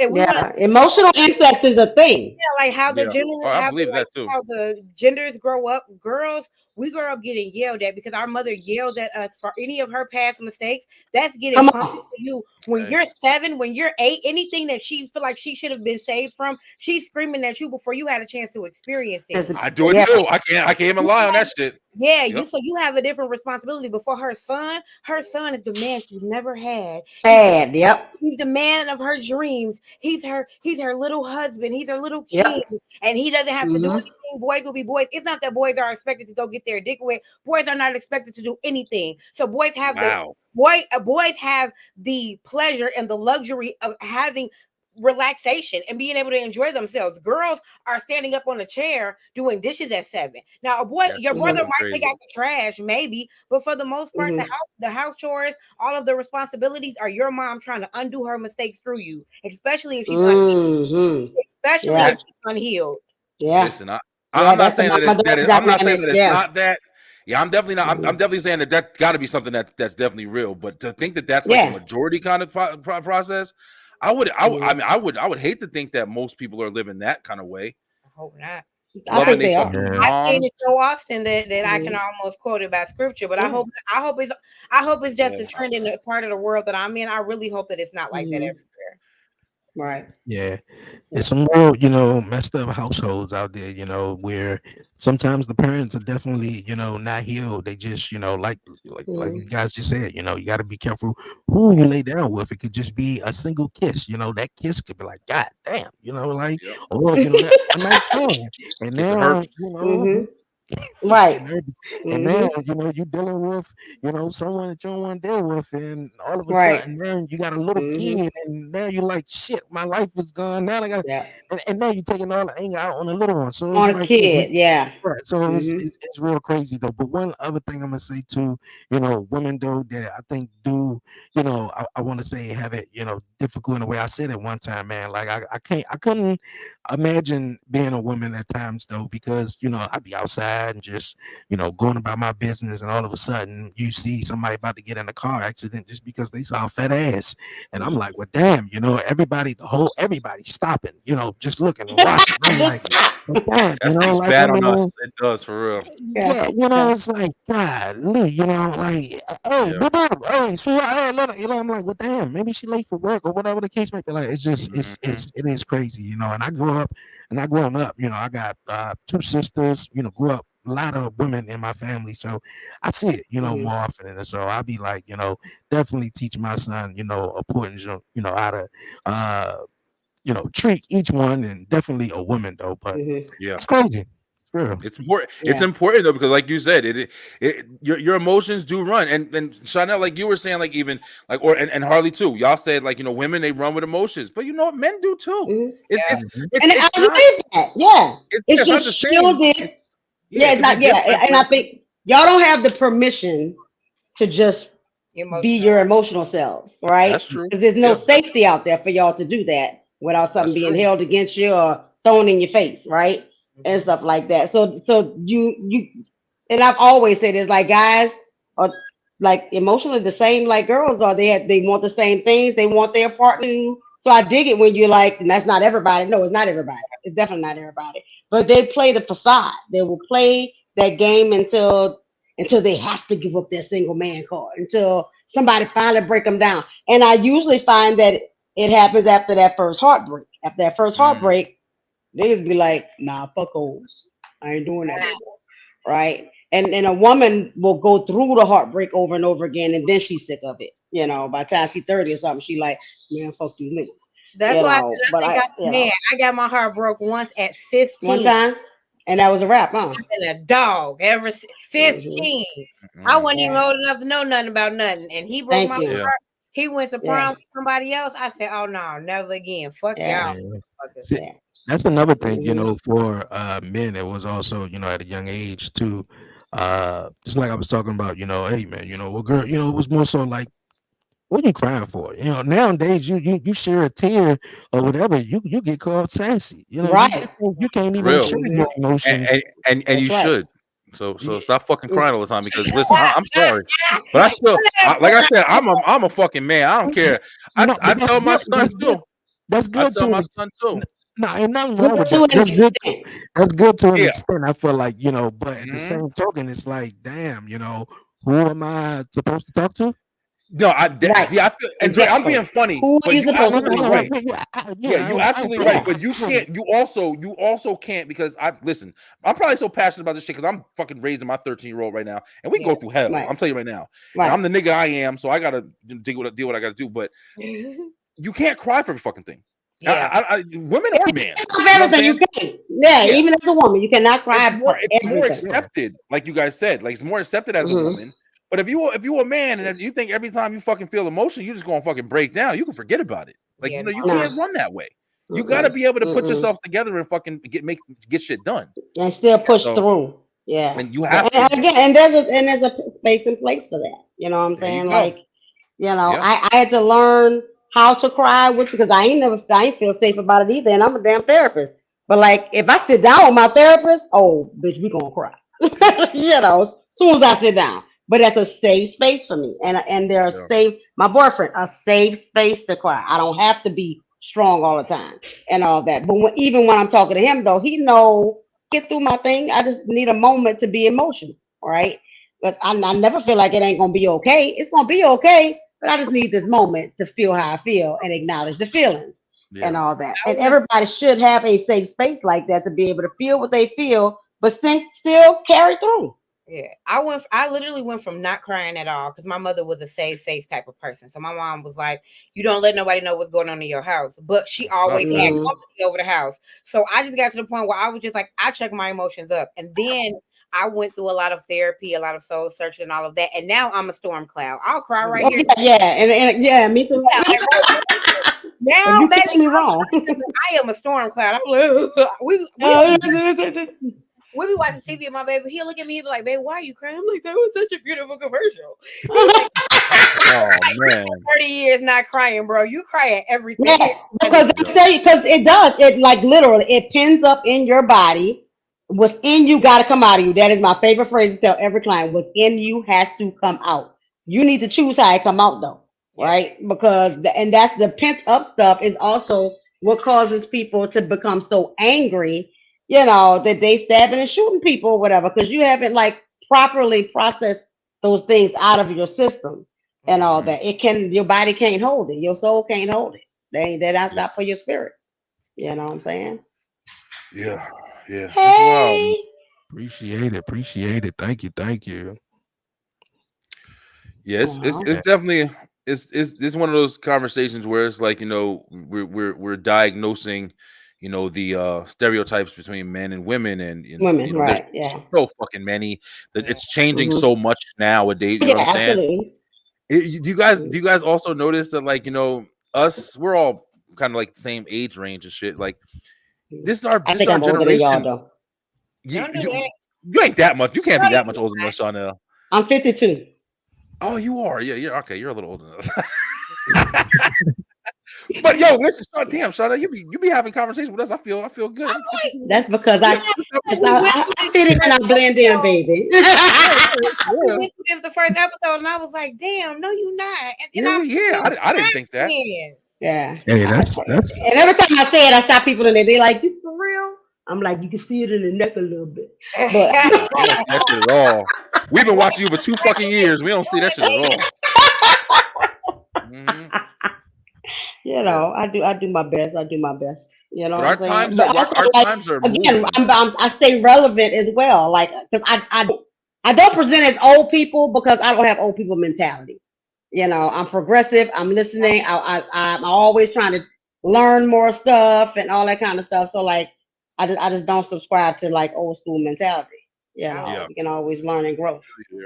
and we want to Yeah. Emotional incest is a thing. like how the Yeah. gender Oh, I how the believe like that too. how the genders grow up. Girls, we grow up getting yelled at because our mother yelled at us for any of her past mistakes. That's getting Come pumped on. into you when Hey, you're 7, when you're 8. Anything that she feel like she should have been saved from, she's screaming at you before you had a chance to experience it. I do it Yeah. too. I can't even lie on that shit. Yeah, Yep. you have a different responsibility before her son. Her son is the man she's never had. Tad. Yep. He's the man of her dreams. He's her little husband. He's her little king. Yep. And he doesn't have to do Mm-hmm. anything. Boys will be boys. It's not that boys are expected to go get their dick wet. Boys are not expected to do anything. So Wow. boys have the pleasure and the luxury of having relaxation and being able to enjoy themselves. Girls are standing up on a chair doing dishes at 7. Now, That's your so brother Mm-hmm. fucking might take crazy. out the trash, maybe, but for the most part, Mm-hmm. the house chores, all of the responsibilities are your mom trying to undo her mistakes through you, especially if she's Mm-hmm. especially if Yeah. That she's unhealed. Yeah. listen, I'm Yeah. not That's the saying that mama that daughter is, I'm not saying dynamic. that it's Yeah. not that. Yeah, I'm definitely not. I'm Mm-hmm. definitely saying that got to be something that's definitely real. But to think that that's like a Yeah. majority kind of process, I Mm-hmm. mean, I would hate to think that most people are living that kind of way, I hope not. I I, loving think they they are. fucking Yeah. I've seen moms. it so often that I can Mm-hmm. almost quote it by scripture, but Yeah. I hope it's just Yeah. a trend in the part of the world that I'm in. I really hope that it's not like that Mm-hmm. everywhere. Right. Yeah. Yeah. There's some real, messed up households out there, where sometimes the parents are definitely, not healed. They just, like Mm-hmm. you guys just said, you got to be careful who you lay down with. It could just be a single kiss, that kiss could be like, God damn, like, Yep. or, that one night stand. And Get to hurt. now, Mm-hmm. Right. And then you're dealing with someone that you don't want to deal with, and all of a Right. sudden then you got a little kid, and now you're like, shit, my life is gone. Now I got, Yeah. and now you're taking all the anger out on the little one. So it's On a like, kid. Yeah. right. So it's real crazy though. But one other thing I'm gonna say too, women though that I think do, I want to say have it, difficult in the way I said it one time, man. Like I couldn't imagine being a woman at times though, because I'd be outside and just going about my business, and all of a sudden you see somebody about to get in a car accident just because they saw a fat ass, and I'm like, well, damn, everybody's stopping, just looking and watching. I'm like, well, damn, That speaks like bad on us. It does for real. yeah, it's like, golly, like, hey, Yeah. hey, so I'm like, what the hell? Maybe she late for work or whatever the case may be. Like, it's just, it is crazy, and I grew up, growing up, I got 2 sisters, grew up a lot of women in my family, so I see it, more often, and so I'll be like, definitely teach my son, importance, how to, treat each one, and definitely a woman though, but Yeah, it's crazy. Real. it's important. Yeah. It's important though, because like you said, your emotions do run, and Chanel, like you were saying, like even like and Harley too. Y'all said like women, they run with emotions, but you know what, men do too. And I It's not, believe that. Yeah. It's not the just same. shielded. Yeah, it's not. Yeah, and I think y'all don't have the permission to just be your emotional selves, right? That's true. Because there's no safety out there for y'all to do that without something being held against you or thrown in your face, right? And stuff like that. So you and I've always said it's like guys are like emotionally the same like girls are. They want the same things. They want their partner to. So I dig it when you're like, and that's not everybody. No, it's not everybody. It's definitely not everybody. But they play the facade. They will play that game until they have to give up their single man card, until somebody finally break them down. And I usually find that it happens after that first heartbreak. After that first heartbreak, niggas be like, nah, fuck hoes. I ain't doing that anymore. Right? And a woman will go through the heartbreak over and over again, and then she's sick of it. By the time she's 30 or something, she like, man, fuck these niggas. That's why I got my heart broke once at 15. One time, and that was a wrap, huh? I've been a dog ever since 15. I wasn't even old enough to know nothing about nothing, and he broke my heart. He went to prom with somebody else. I said, "Oh no, never again. Fuck y'all." See, that's another thing, for men. It was also, at a young age too. Just like I was talking about, hey man, well, girl, it was more so like, what are you crying for? Nowadays you share a tear or whatever, you get called sassy. Right. You can't even share your emotions, and you should. So stop fucking crying all the time, because listen, I'm sorry, but I still, like I said, I'm a fucking man. I don't care. I tell my son too. That's good. I tell my son too. No, ain't nothing wrong with that. That's good to an extent. I feel like, but at the same token, it's like, damn, who am I supposed to talk to? No, see, I feel, and I'm being funny. Who are you supposed to be right? Yeah, you absolutely right. But you can't. You also can't, because listen. I'm probably so passionate about this shit because I'm fucking raising my 13-year-old right now, and we go through hell. Right. I'm telling you right now. Right. I'm the nigga I am, so I gotta deal what I gotta do. But you can't cry for every fucking thing. Yeah, women are men. Everything you can. Yeah, even as a woman, you cannot cry. It's more accepted, like you guys said. Like, it's more accepted as a woman. But if you a man and you think every time you fucking feel emotion, you're just gonna fucking break down, you can forget about it. Like, you can't run that way. You gotta be able to put yourself together and fucking get shit done and still push through. Yeah, and you have to. And there's a space and place for that. You know what I'm saying? Like, I had to learn how to cry because I ain't feel safe about it either, and I'm a damn therapist. But like, if I sit down with my therapist, oh bitch, we gonna cry. As soon as I sit down. But that's a safe space for me, and there's my boyfriend, a safe space to cry. I don't have to be strong all the time and all that. But even when I'm talking to him, though, he know get through my thing. I just need a moment to be emotional, right? But I never feel like it ain't gonna be okay. It's gonna be okay, but I just need this moment to feel how I feel and acknowledge the feelings and all that. And everybody should have a safe space like that to be able to feel what they feel, but still carry through. Yeah, I literally went from not crying at all because my mother was a save face type of person. So my mom was like, "You don't let nobody know what's going on in your house," but she always had company over the house. So I just got to the point where I was just like, I check my emotions up, and then I went through a lot of therapy, a lot of soul searching, and all of that, and now I'm a storm cloud. I'll cry right here. And yeah, me too. Now, you baby, catch me wrong. I am a storm cloud. I'm like, we be watching TV and my baby, he'll look at me and be like, babe, why are you crying? I'm like, that was such a beautiful commercial. Like, oh man, 30 years not crying, bro. You cry at everything. Yeah, because it does. It like literally it pins up in your body. What's in you got to come out of you. That is my favorite phrase to tell every client. What's in you has to come out. You need to choose how it come out though, right? Because and that's the pent up stuff is also what causes people to become so angry, that they stabbing and shooting people or whatever, because you haven't like properly processed those things out of your system and all that. Your body can't hold it, your soul can't hold it. That's not for your spirit. You know what I'm saying? Yeah. Hey. Appreciate it. Thank you. Yes, it's definitely it's one of those conversations where it's like, we're diagnosing, the stereotypes between men and women, and Women, right? Yeah. So fucking many that it's changing so much nowadays. You know what I'm saying? Absolutely. Do you guys also notice that, like, we're all kind of like the same age range and shit? Like this is our I think I'm older than y'all though. You ain't that much. You can't be that much older than us, Chanel. I'm 52. Oh, you are. Yeah. Okay, you're a little older than us. But yo, listen, damn, Chanel, you be having conversations with us. I feel good. That's because I fit in and I blend in, baby. We went through this the first episode, and I was like, "Damn, no, you not." And I didn't think that. Yeah. Hey, that's. And every time I say it, I stop people in there. They like, "You for real?" I'm like, "You can see it in the neck a little bit." But I don't see that shit at all. We've been watching you for 2 fucking years. We don't see that shit at all. Mm-hmm. I do my best. You know, but our times are again. I stay relevant as well. Like, because I don't present as old people because I don't have old people mentality. I'm progressive. I'm listening. I'm always trying to learn more stuff and all that kind of stuff. So like, I just don't subscribe to like old school mentality. You can always learn and grow.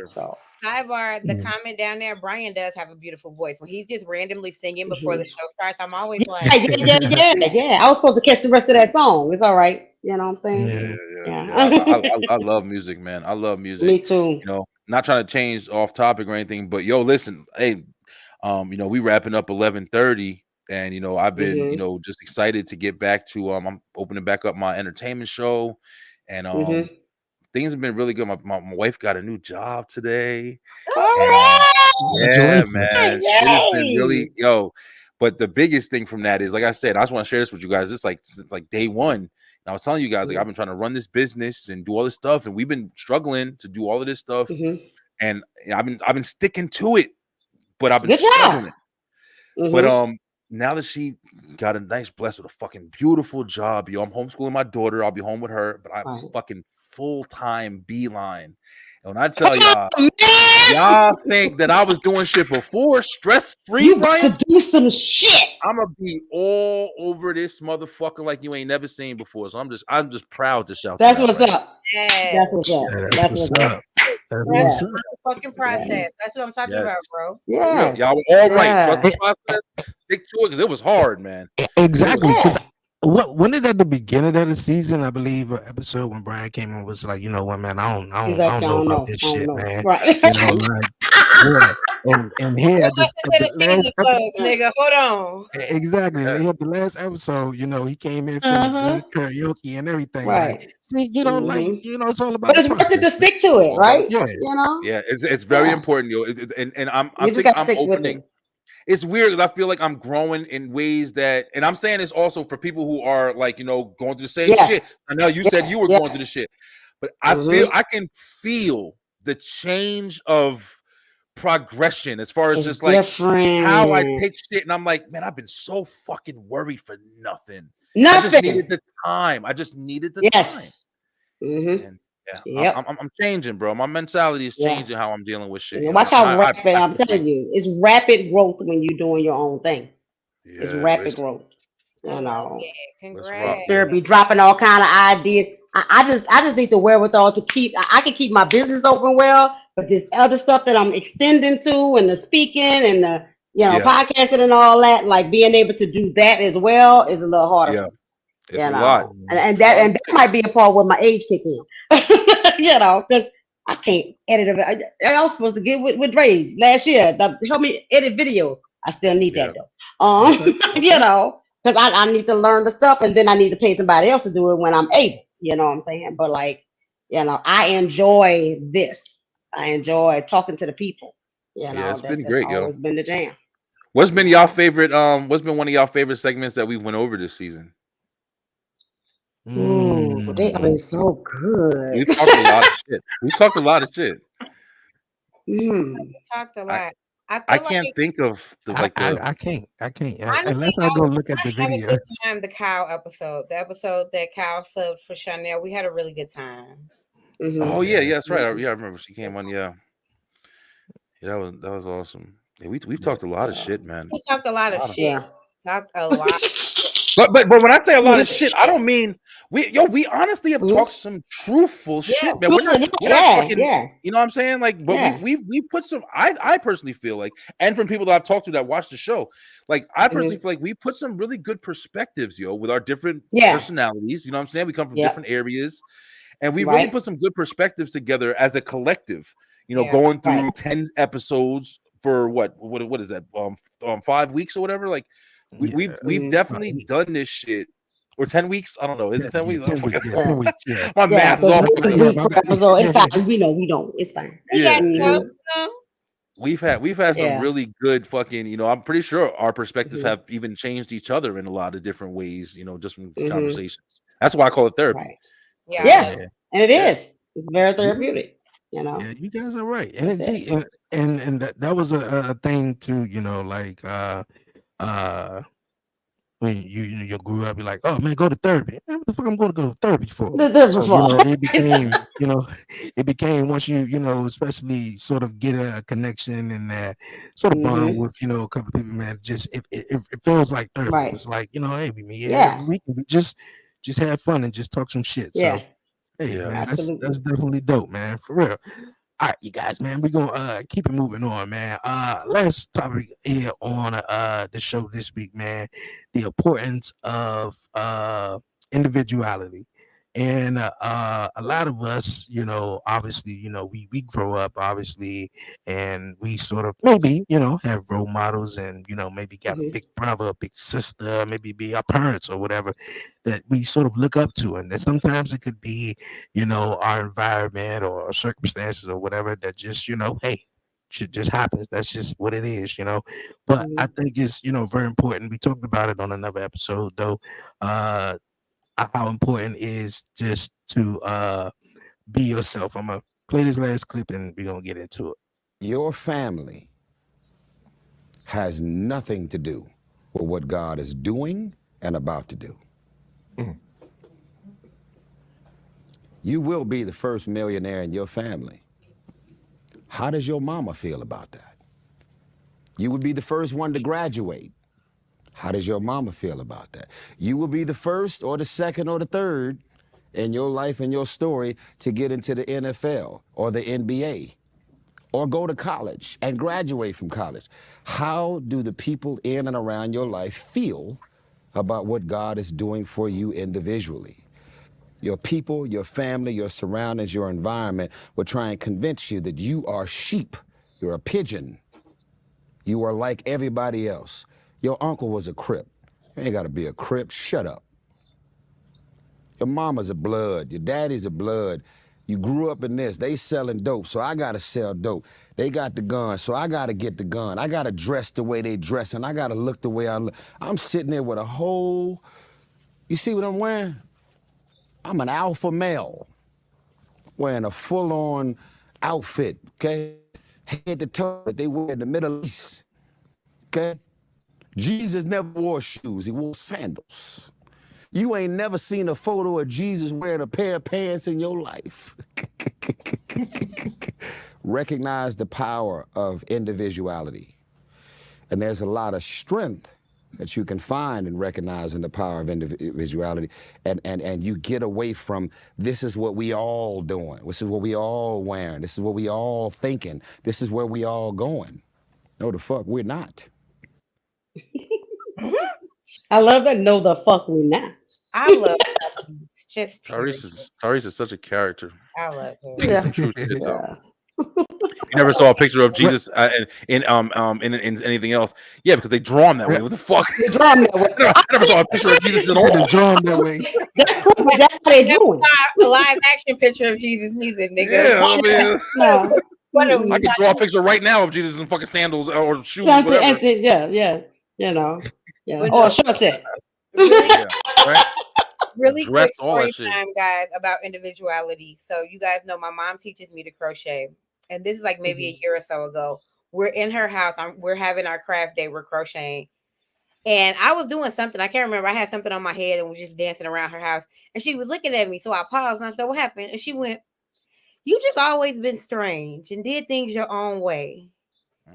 So. Sidebar, the comment down there, Brian does have a beautiful voice. When he's just randomly singing before the show starts, I'm always like, yeah. I was supposed to catch the rest of that song. It's all right. You know what I'm saying? Yeah. I love music, man. I love music. Me too. Not trying to change off topic or anything, but yo, listen, hey, we wrapping up 11:30, and I've been just excited to get back to I'm opening back up my entertainment show, and things have been really good. My wife got a new job today. Yeah, man. It has been really but the biggest thing from that is, like I said, I just want to share this with you guys. It's like day one. And I was telling you guys, like, I've been trying to run this business and do all this stuff, and we've been struggling to do all of this stuff. And I've been sticking to it, but I've been struggling. But now that she got a nice blessed with a fucking beautiful job, I'm homeschooling my daughter. I'll be home with her, but I'm fucking full-time beeline. And when I tell y'all think that I was doing shit before, stress-free, you Brian, to do some shit. I'm gonna be all over this motherfucker like you ain't never seen before. So I'm just proud to shout. That's what's up. That's what's up. That's what's up. That's the fucking process. That's what I'm talking about, bro. Yeah, y'all were all right. Trust the process. Stick to it because it was hard, man. Exactly. When did at the beginning of the season, I believe, an episode when Brian came in was like, you know what, man, I don't know about this shit, man. Right. And here at the last episode, nigga, hold on. Exactly. And at the last episode, he came in feeling good, karaoke and everything. Right. Like, see, it's all about. But it's worth it to stick to it, right? Yeah. Yeah, it's very important, and I'm opening. It's weird because I feel like I'm growing in ways that, and I'm saying this also for people who are like, going through the same shit. I know you said you were going through the shit, but I can feel the change of progression as far as just like how I take shit, and I'm like, man, I've been so fucking worried for nothing. I just needed the time. time. And, I'm changing, bro. My mentality is changing how I'm dealing with shit. Watch how rapid. I'm telling you, it's rapid growth when you're doing your own thing. It's rapid growth. I You love know, it. Let's the rock, Congrats. spirit yo. be dropping all kind of ideas. I just need the wherewithal to keep. I can keep my business open well, but this other stuff that I'm extending to, and the speaking and the Yeah, podcasting and all that, like being able to do that as well is a little harder yeah. for me. It's a lot. And It's a that lot of and that shit. might be a part where my age kick in. Because I can't edit. I was supposed to get with Dre's last year to help me edit videos. I still need Yeah. that though. Okay. Okay. Because I need to learn the stuff, and then I need to pay somebody else to do it when I'm able. You know what I'm saying? But like, I enjoy this. I enjoy talking to the people. Yeah, it's been That's great, yo. always been the jam. What's You been y'all know. favorite? What's been one of y'all favorite segments that we went over this season? They are Mm. so good. We talked a lot of shit. We talked a lot of shit. Mm. Talked a I lot. I I feel like can't think of the I, like I the I can't. I can't. honestly, Unless I go look at the I had a video. good time. The cow episode, the episode that cow subbed for Chanel, we had a really good time. oh Hmm. yeah, Yeah. yeah, that's right. Hmm. Yeah, I remember she came on. Yeah, yeah, that was awesome. Yeah, we've Yeah. talked a lot of Yeah. shit, man. We talked a lot A of lot of. shit. Yeah. Talked a lot. But when I say a lot of shit, I Shit. don't mean we honestly have Mhm. talked some truthful Yeah, shit, man. Yeah, We're not yeah, fucking, yeah, you know what I'm saying? Like, but yeah. we put some. I personally feel like, and from people that I've talked to that watch the show, like I personally Hmm. feel like we put some really good perspectives, yo, with our different Yeah. personalities. You know what I'm saying? We come from different Yep. areas, and we really Right. put some good perspectives together as a collective. yeah. Going Right. through 10 episodes for what is that? 5 weeks or whatever. Like we've Yeah. Hmm. definitely done this shit. Or 10 weeks? I don't know. Is it 10 weeks? I don't 10 weeks. fucking Yeah. know. 10 Yeah. weeks. Yeah. My Yeah. math is Because all week, fucked Yeah. up. week My per bad. episode, it's fine. We know. It's fine. We got Yeah. Hmm. you know. We've had some Yeah. really good fucking, I'm pretty sure our perspectives Hmm. have even changed each other in a lot of different ways, just from these Hmm. conversations. That's why I call it therapy. Right. Yeah, I Because love Yeah. Yeah. And it yeah. is. It's very You, therapeutic. yeah. You guys are right. And That's it, it. see, and that was a thing too. Like uh when you grew up, you're like, oh man, go to therapy. Man, what the fuck I'm going to go to therapy for? The So before. it became it became once especially sort of get a connection and that sort of bond Hmm. with a couple people, man. Just it feels like therapy. It Right. was like hey, Yeah. we can just have fun and just talk some shit. So Yeah. hey, Yeah. man, that's Absolutely. definitely dope, man, for real. All right, you guys, man, we're gonna keep it moving on, man. Last topic here on the show this week, man, the importance of individuality. And a lot of us, obviously, we grow up, obviously, and we sort of maybe, have role models and, maybe got a Hmm. big brother, a big sister, maybe be our parents or whatever that we sort of look up to. And then sometimes it could be our environment or circumstances or whatever that just, hey, shit just happens. That's just what it is. But I Hmm. think it's, very important. We talked about it on another episode, though. Uh, how important is just to be yourself. I'm gonna play this last clip and we're gonna get into it. Your family has nothing to do with what God is doing and about to do. You will be the first millionaire in your family. How does your mama feel about that? You would be the first one to graduate. How does your mama feel about that? You will be the first or the second or the third in your life and your story to get into the NFL or the NBA or go to college and graduate from college. How do the people in and around your life feel about what God is doing for you individually? Your people, your family, your surroundings, your environment will try and convince you that you are sheep, you're a pigeon, you are like everybody else. Your uncle was a Crip. You ain't gotta be a Crip, shut up. Your mama's a blood, your daddy's a blood. You grew up in this, they selling dope, so I gotta sell dope. They got the gun, so I gotta get the gun. I gotta dress the way they dress, and I gotta look the way I look. I'm sitting there with a whole, you see what I'm wearing? I'm an alpha male, wearing a full-on outfit, okay? Head to toe that they wear in the Middle East, okay? Jesus never wore shoes, he wore sandals. You ain't never seen a photo of Jesus wearing a pair of pants in your life. Recognize the power of individuality. And there's a lot of strength that you can find in recognizing the power of individuality, and you get away from this is what we all doing, this is what we all wearing, this is what we all thinking, this is where we all going. No, the fuck we're not. I love that. No, the fuck we're not. I love Tyrese, just period. Tyrese is such a character. I love him. He's some true shit though. Yeah. You never saw a picture of Jesus in anything else. Yeah, because they draw him that way. What the fuck? They draw him that way. I never saw a picture of Jesus at They all. draw him that way. That's how they Never do it. saw a live action picture of Jesus neither, nigga. Yeah, I mean, No. What are we I can draw a picture right now of Jesus in fucking sandals or shoes, That's it, whatever. that's it, yeah. You know. Yeah. But Or no. a short set. Yeah, right? Really quick Dress, all that story shit. time, guys, about individuality. So you guys know my mom teaches me to crochet, and this is like maybe a year or so ago. We're in her house. We're having our craft day. We're crocheting, and I was doing something. I can't remember. I had something on my head and was just dancing around her house, and she was looking at me. So I paused and I said, "What happened?" And she went, "You just always been strange and did things your own way."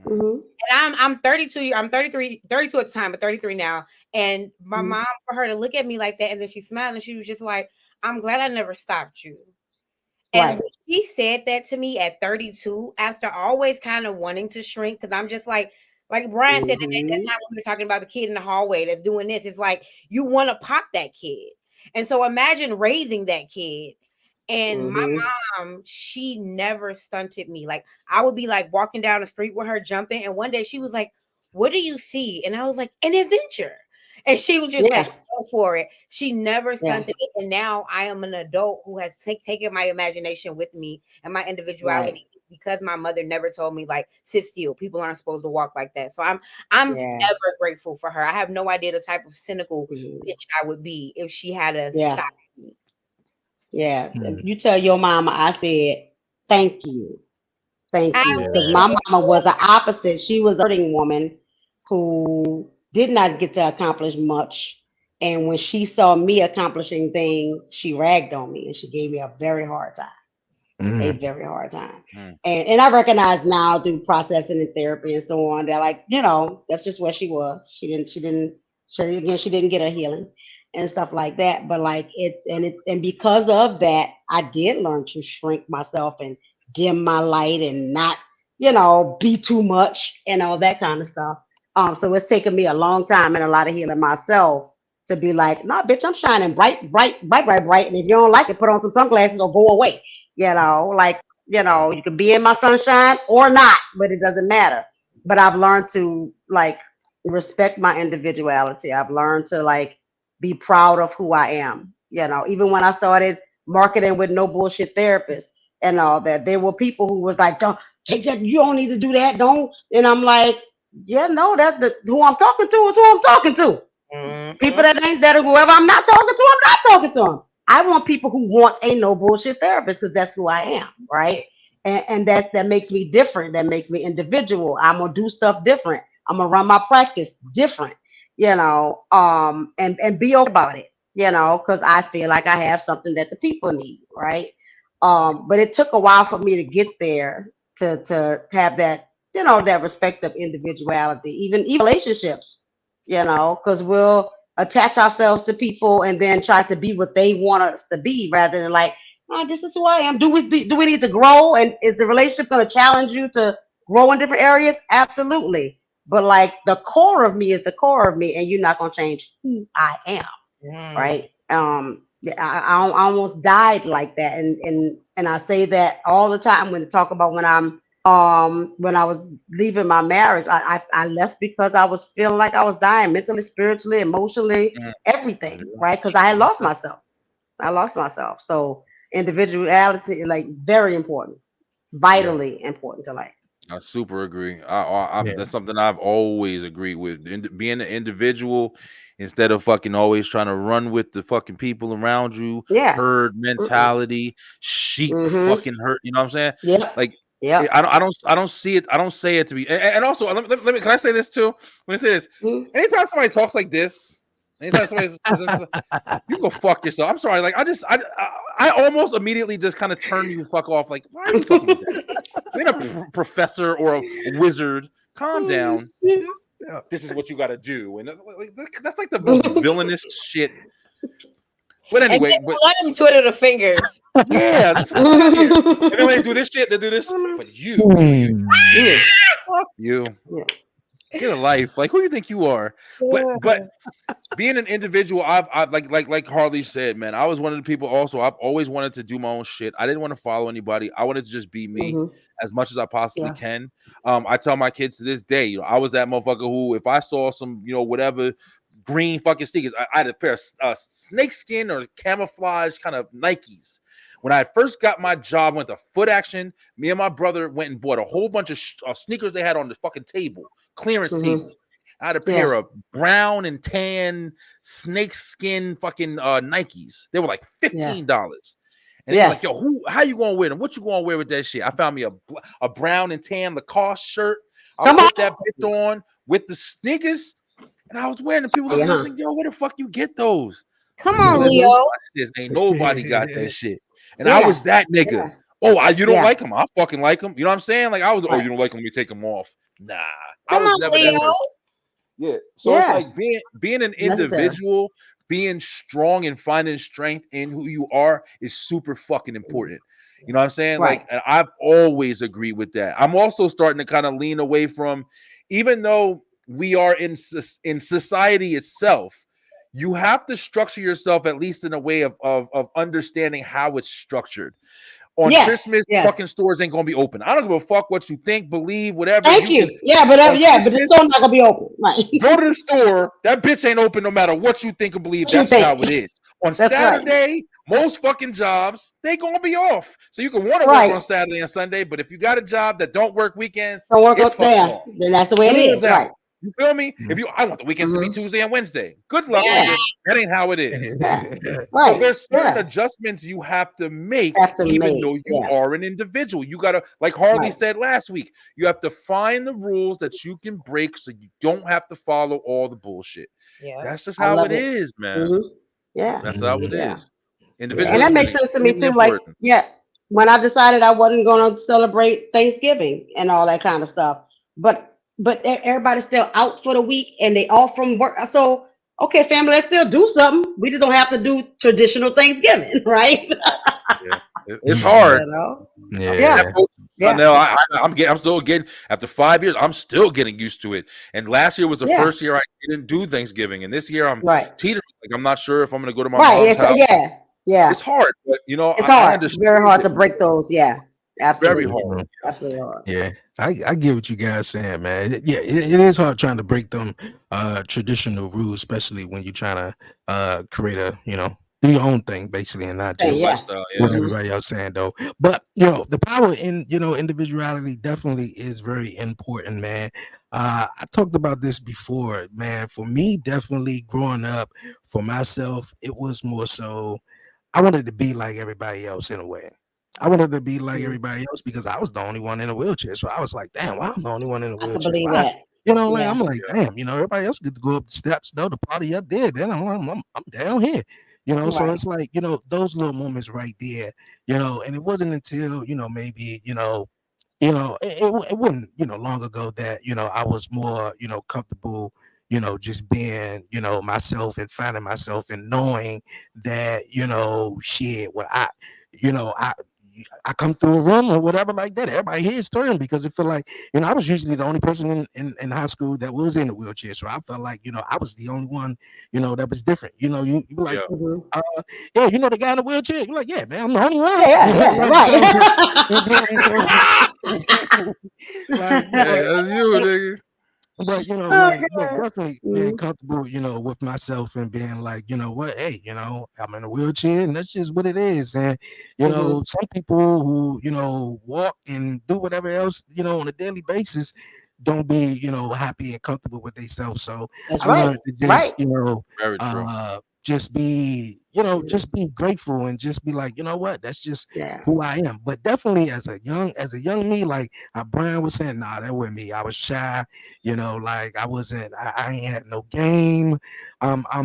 Mm-hmm. And I'm 32. I'm 32 at the time, but 33 now. And my mom, for her to look at me like that, and then she smiled and she was just like, "I'm glad I never stopped you." And Right. when she said that to me at 32, after always kind of wanting to shrink, because I'm just like Brian said that Mhm. time when we were talking about the kid in the hallway that's doing this. It's like you want to pop that kid. And so imagine raising that kid. And my Mhm. mom, she never stunted me. Like I would be like walking down the street with her jumping. And one day she was like, "What do you see?" And I was like, "An adventure." And she was just like, Yes. "Go for it." She never Yeah. stunted it. And now I am an adult who has taken my imagination with me and my individuality because my mother never told me like sit still. People aren't supposed to walk like that. So I'm Yeah. never grateful for her. I have no idea the type of cynical Mhm. bitch I would be if she had a Yeah. stop me. Yeah. Hmm. You tell your mama I said thank you. Thank I you. Because will. my mama was the opposite. She was a hurting woman who did not get to accomplish much. And when she saw me accomplishing things, she ragged on me and she gave me a very hard time. A Mm. very hard time. Mm. And I recognize now through processing and therapy and so on that like, that's just where she was. She didn't get her healing and stuff like that. But like and because of that, I did learn to shrink myself and dim my light and not, be too much and all that kind of stuff. So it's taken me a long time and a lot of healing myself to be like, nah, bitch, I'm shining bright, bright, bright, bright, bright. And if you don't like it, put on some sunglasses or go away. Like, you can be in my sunshine or not, but it doesn't matter. But I've learned to like respect my individuality. I've learned to like be proud of who I am. Even when I started marketing with no bullshit therapists and all that, there were people who was like, don't take that, you don't need to do that, don't. And I'm like, yeah, no, that's who I'm talking to is who I'm talking to. People that ain't that, whoever I'm not talking to, I'm not talking to them. I want people who want a no bullshit therapist because that's who I am, right? And that makes me different. That makes me individual. I'm gonna do stuff different. I'm gonna run my practice different, and be okay about it, because I feel like I have something that the people need, right? But it took a while for me to get there to have that, that respect of individuality, even relationships, because we'll attach ourselves to people and then try to be what they want us to be rather than like, oh, this is who I am. Do we need to grow? And is the relationship going to challenge you to grow in different areas? Absolutely. But like the core of me is the core of me, and you're not going to change who I am, right? Yeah, I almost died like that, and I say that all the time when I talk about when I was leaving my marriage. I left because I was feeling like I was dying mentally, spiritually, emotionally, everything, right? Because I had lost myself. I lost myself. So individuality, like, very important, vitally important to life. I super agree. Yeah. That's something I've always agreed with. Being an individual instead of fucking always trying to run with the fucking people around you. Yeah. Herd mentality, sheep fucking herd. You know what I'm saying? Yep. Like, Yep. I don't see it. I don't say it to be. And also, let me. Can I say this too? Let me say this. Mhm. Anytime somebody talks like this, anytime somebody's you go fuck yourself. I'm sorry. Like I almost immediately just kind of turn you fuck off. Like, why are you fucking with that? You're not a professor or a wizard. Calm down. this is what you got to do, and that's like the most villainous shit. But anyway, but let them twiddle the fingers. Yeah, that's what I'm here. And then when they do this shit, they do this. But you, fuck you. Get a life. Like, who do you think you are? But being an individual, I've like Harley said, man, I was one of the people also. I've always wanted to do my own shit. I didn't want to follow anybody. I wanted to just be me as much as I possibly can. I tell my kids to this day, you know, I was that motherfucker who, if I saw some, you know, whatever green fucking sneakers, I had a pair of snakeskin or camouflage kind of Nikes. When I first got my job, went to Foot Action. Me and my brother went and bought a whole bunch of sneakers they had on the fucking table, clearance table. I had a pair of brown and tan snakeskin fucking Nikes. They were like $15. And they're like, yo, how you gonna wear them? What you gonna wear with that shit? I found me a brown and tan Lacoste shirt. I put that bitch on with the sneakers, and I was wearing them. People were like, yo, where the fuck you get those? Come on, Leo. This ain't nobody got that shit. And I was that nigga. Oh, you don't like them? I fucking like them. You know what I'm saying? Like, I was, you don't like them? Let me take them off. Nah. Come on, Leo. Yeah. So it's like being an individual, being strong and finding strength in who you are is super fucking important. You know what I'm saying? Like, and I've always agreed with that. I'm also starting to kind of lean away from, even though we are in society itself, you have to structure yourself at least in a way of understanding how it's structured. On Christmas, fucking stores ain't gonna be open. I don't give a fuck what you think, believe, whatever. Thank you. But the store's not gonna be open. Right. Go to the store. That bitch ain't open no matter what you think or believe. That's how it is. On Saturday, most fucking jobs, they gonna be off. So you can want to work on Saturday and Sunday, but if you got a job that don't work weekends, off, then that's the way it is. Right. You feel me? If I want the weekends to be Tuesday and Wednesday, good luck. That ain't how it is. So there's certain adjustments you have to make, even though you are an individual. You gotta, like Harley said last week, you have to find the rules that you can break, so you don't have to follow all the bullshit. That's just how it is, man. That's how it is. And that makes sense to me too. Like, when I decided I wasn't going to celebrate Thanksgiving and all that kind of stuff, but everybody's still out for the week and they off from work. So, okay, family, let's still do something. We just don't have to do traditional Thanksgiving, right? It's hard. I'm still getting, after 5 years, I'm still getting used to it. And last year was the first year I didn't do Thanksgiving, and this year I'm teetering. Like, I'm not sure if I'm going to go to my mom's house. It's hard, but you know, it's hard. It's very hard to break those. Absolutely. Very hard. Absolutely hard. Yeah, I get what you guys saying, man. It is hard trying to break them traditional rules, especially when you're trying to create a, do your own thing basically, and not just what everybody else saying though. But the power in individuality definitely is very important, man. I talked about this before, man. For me, definitely growing up, for myself, it was more so I wanted to be like everybody else in a way. I wanted to be like everybody else because I was the only one in a wheelchair. So I was like, damn, why I'm the only one in a wheelchair? I believe that. I'm like, damn, everybody else get to go up the steps, though, the party up there. Then I'm down here, So it's like, those little moments right there, and it wasn't until, maybe, it wasn't, long ago that, I was more, comfortable, just being, myself and finding myself and knowing that, shit, what I come through a room or whatever like that. Everybody here is turning because it felt like, I was usually the only person in high school that was in a wheelchair. So I felt like, I was the only one, that was different. You were like, the guy in the wheelchair. You're like, yeah, man, I'm the only one. That's you, nigga. But definitely being comfortable, with myself and being like, what, hey, I'm in a wheelchair and that's just what it is. And some people who walk and do whatever else, on a daily basis don't be, happy and comfortable with themselves. So that's I learned to just, Very true. just be, just be grateful and just be like, what, that's just who I am. But definitely as a young me, like Brian was saying, nah, that wasn't me. I was shy, like I wasn't, I ain't had no game. I don't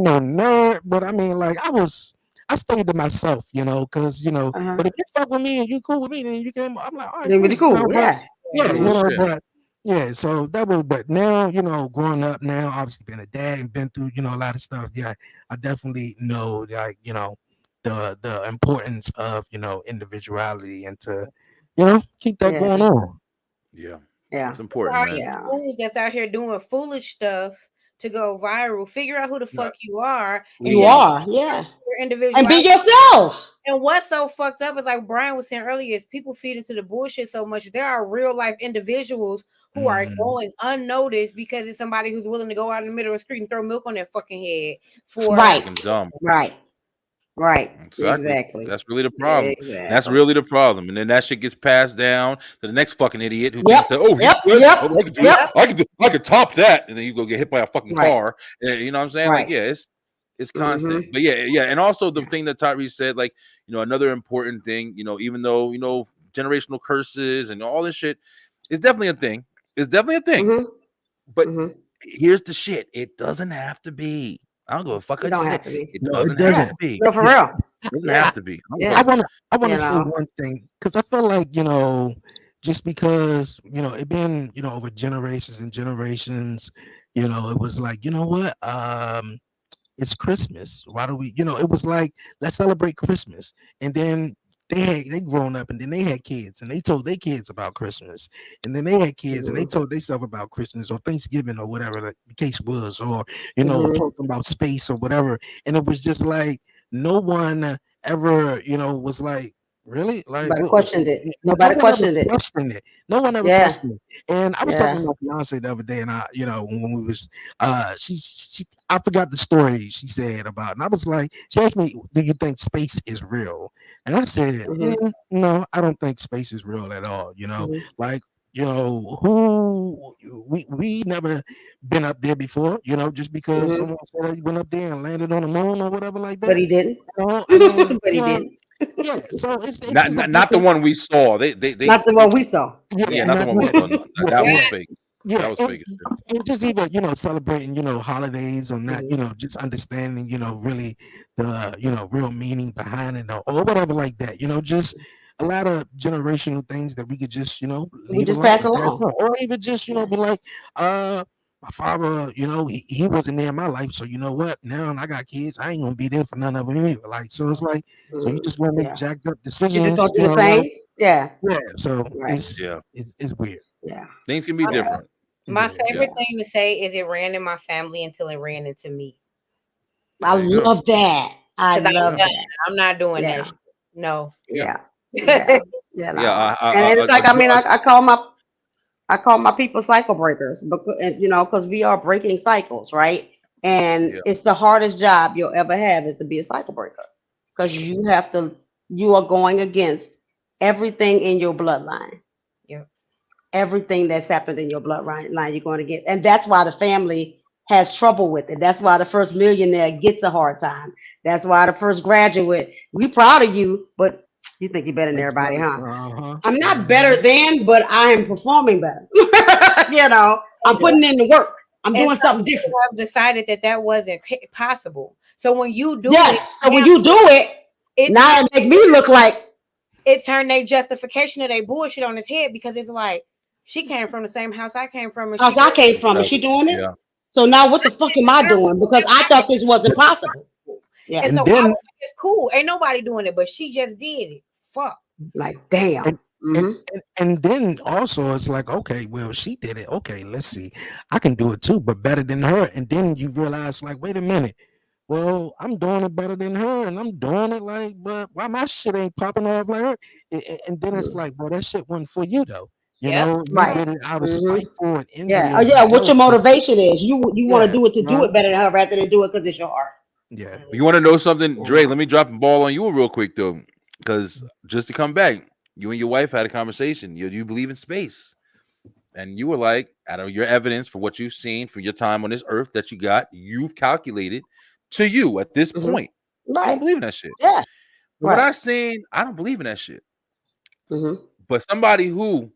know nerd, but I mean, like I stayed to myself, because but if you fuck with me and you cool with me, then you can. I'm like, all right, really cool, but Yeah, so that was, but now, growing up now, obviously being a dad and been through, a lot of stuff. Yeah, I definitely know, like, the importance of, individuality and to, keep that Yeah. going on. Yeah, Yeah. it's important, Are man. you Yeah. fools that's out here doing foolish stuff to go viral? Figure out who the Right. fuck you are and You just Please. are. Yeah. your And be individuality. yourself. And what's so fucked up is like Brian was saying earlier, is people feed into the bullshit so much. There are real life individuals who are Mhm. going unnoticed because it's somebody who's willing to go out in the middle of the street and throw milk on their fucking head for Right. Fucking dumb. Right. Right. Exactly. Exactly. That's really the problem. That's Exactly. really the problem. And then that shit gets passed down to the next fucking idiot who Yep. thinks that, oh, he's Yep. good. Yep. Oh, I could do it. Yep. I could top that. And then you go get hit by a fucking Right. car. You know what I'm saying? Like, Right. yeah, it's constant. Mm-hmm. But yeah. And also the thing that Tyrese said, like, another important thing, even though, generational curses and all this shit is definitely a thing. It's definitely a thing. Mm-hmm. But Mm-hmm. here's the shit. It doesn't have to be. I don't give a fuck You what you don't say. have to be. It No, it doesn't have Yeah. to be. No, for Yeah. real. It doesn't Yeah. have to be. I don't Yeah. give a fuck. I want You to say know. one thing because I feel like, just because, it been, over generations and generations, it was like, what? It's Christmas. Why do we, it was like, let's celebrate Christmas. And then they grown up and then they had kids and they told their kids about Christmas. And then they had kids and they Mm-hmm. told themselves about Christmas or Thanksgiving or whatever the case was, or, Mm-hmm. talking about space or whatever. And it was just like no one ever, was like, really? Like, Nobody questioned it. no Nobody one ever questioned it. questioned it. No one ever Yeah. questioned it. And I was talking Yeah. to my fiance the other day, and I, when we was, she, I forgot the story she said about, and I was like, she asked me, "Do you think space is real?" And I said, Mm-hmm. "No, I don't think space is real at all." Mm-hmm. Like, who we never been up there before. Just because Mm-hmm. someone said he went up there and landed on the moon or whatever like But that. he didn't. I mean, But he didn't. yeah. So it's Not, just a not not the different, one we saw. They Not the one we saw. yeah, yeah, Yeah. not the one we saw. No, yeah, that yeah. was fake. That Yeah, was fake as shit. and just even celebrating holidays or not Mm-hmm. just understanding really the real meaning behind it or whatever like that just a lot of generational things that we could just We leave just alone pass and pass along. on. Or even just Yeah. be like my father he wasn't there in my life, so you know what, now I got kids, I ain't gonna be there for none of them either. Like, so it's like, so you Mm, just want to make yeah. jacked up You just decisions, gonna do the like, same? Yeah. yeah, so Right. Yeah, it's weird. Yeah. things can be Yeah. different. My Yeah. favorite thing to say is it ran in my family until it ran into me. I There you go. love that. I Because love I'm done. that. I'm not doing that Yeah. shit. No. Yeah, Yeah. Yeah. yeah. You know. I, And I, it's like, a I mean, gr- I call my people cycle breakers because because we are breaking cycles, right? And yeah, it's the hardest job you'll ever have is to be a cycle breaker because you are going against everything in your bloodline. Yep. Everything that's happened in your bloodline you're going to get, and that's why the family has trouble with it. That's why the first millionaire gets a hard time. That's why the first graduate, we proud of you, but you think you're better than That's everybody, right. huh? Uh-huh. I'm not better than, but I am performing better. I'm And putting in the work. I'm and doing some something people different. have decided that wasn't possible. So when you do it, Yes. So when now you do it, it now it make me look like turned their justification of their bullshit on his head because it's like she came from the same house I came from, and house she I did came from. Is she exactly. doing it? Yeah, So now what the fuck am I doing? Because I thought this wasn't possible. Yeah. And so And I then was like, it's cool. Ain't nobody doing it, but she just did it. Fuck. Like, and damn. and, Hmm. and then also it's like, okay, well, she did it. Okay, let's see. I can do it too, but better than her. And then you realize, like, wait a minute. Well, I'm doing it better than her, and I'm doing it like, but why my shit ain't popping off like her? And then it's like, well, that shit wasn't for you though. Yep. You Right. did it out of Hmm. spiteful and Yeah. envy Oh and yeah. What your jealousy. motivation is? You want to Yeah, do it to do right. it better than her rather than do it because it's your art. Yeah. you want to know something, You Dre? know. Let me drop the ball on you real quick though, because just to come back, you and your wife had a conversation. You believe in space, and you were like, out of your evidence for what you've seen for your time on this earth that you've calculated to you at this Hmm. point. You don't Right. believe in that shit. Yeah. From what Right. I've seen, I don't believe in that shit. Hmm. But somebody who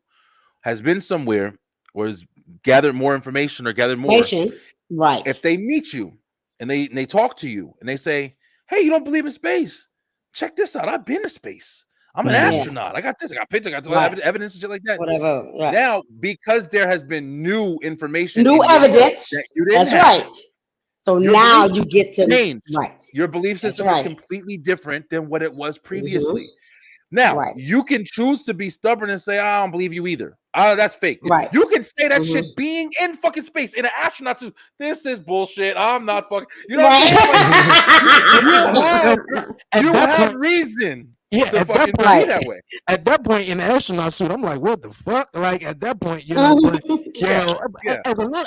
has been somewhere or has gathered more information or gathered more, Nation. Right. if they meet you and they talk to you and they say, "Hey, you don't believe in space? Check this out. I've been to space. I'm an astronaut. I got this. I got pictures. I got evidence and shit like that. Whatever. Right. Now, because there has been new information, new evidence. That you didn't That's have, right. So now you get to change. Right. Your belief system is completely different than what it was previously. Now, you can choose to be stubborn and say, I don't believe you either. That's fake. Right. You can say that shit being in fucking space in an astronaut suit. This is bullshit. I'm not fucking. You know what I'm saying? You have reason. Yeah, to at fucking that point, be that way. At that point in the astronaut suit, I'm like, what the fuck? Like at that point, you know, but,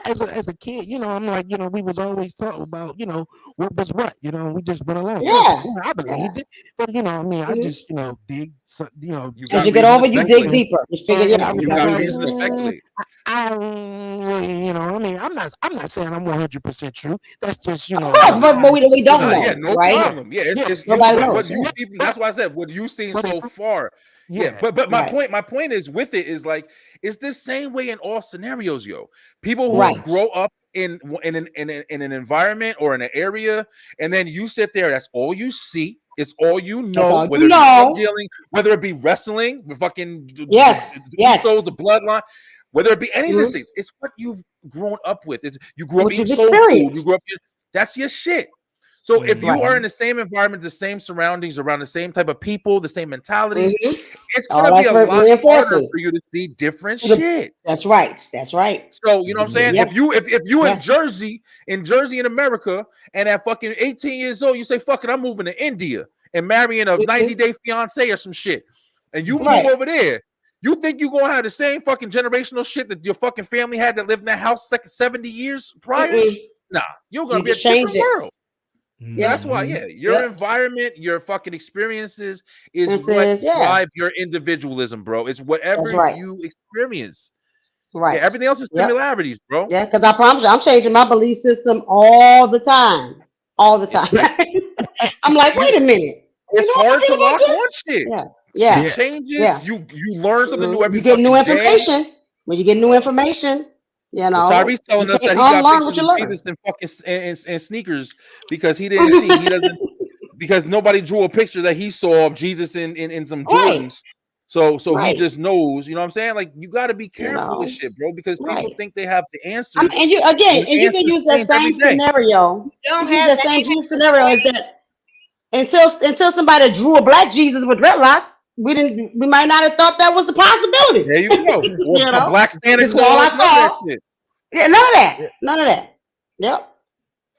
as a kid, you know, I'm like, you know, we was always talking about, you know, what was what, you know, we just went along. Yeah, I believed it, but you know, I mean, I just, you know, dig, you know, as you get over, you dig deeper. You figure it out. You got reason to speculate. I don't really, you know, I mean, I'm not saying I'm 100% true. That's just, you know, of course, but we don't know. Yeah, no right? problem. Yeah, it's nobody knows. That's why I said what you've seen so far. Yeah, but my point is with it is like it's the same way in all scenarios, yo. People who grow up in an environment or in an area, and then you sit there. That's all you see. It's all you know. Whether whether it be wrestling, with fucking so the bloodline. Whether it be any of these things, it's what you've grown up with. You grew up eating soul food. You grew up. That's your shit. So if you are in the same environment, the same surroundings, around the same type of people, the same mentalities, it's gonna be a lot harder for you to see different shit. That's right. That's right. So you know what I'm saying? If you in Jersey in America, and at fucking 18 years old, you say, fuck it, I'm moving to India and marrying a 90-day fiance or some shit, and you move over there. You think you're gonna have the same fucking generational shit that your fucking family had that lived in that house 70 years prior? Nah, you're gonna be a different world. Yeah, that's why. Yeah, your environment, your fucking experiences is what drive your individualism, bro. It's whatever you experience. Right. Yeah, everything else is similarities, bro. Yeah, because I promise you, I'm changing my belief system all the time. All the time. I'm like, wait a minute. It's hard to lock on shit. Yeah. It changes. You learn something new every You get new information. Day. When you get new information, you know. Tyree's telling us that he got pictures of Jesus in fucking and sneakers because he didn't see. He doesn't because nobody drew a picture that he saw of Jesus in some Jordans. So he just knows. You know what I'm saying? Like you got to be careful with shit, bro, because people think they have the answers. And you can use that same scenario. You use that same scenario is that. Until somebody drew a black Jesus with dreadlocks, we might not have thought that was the possibility. There you go. You know? A black Santa Claus. All I saw. Yeah, none of that. None of that. Yep.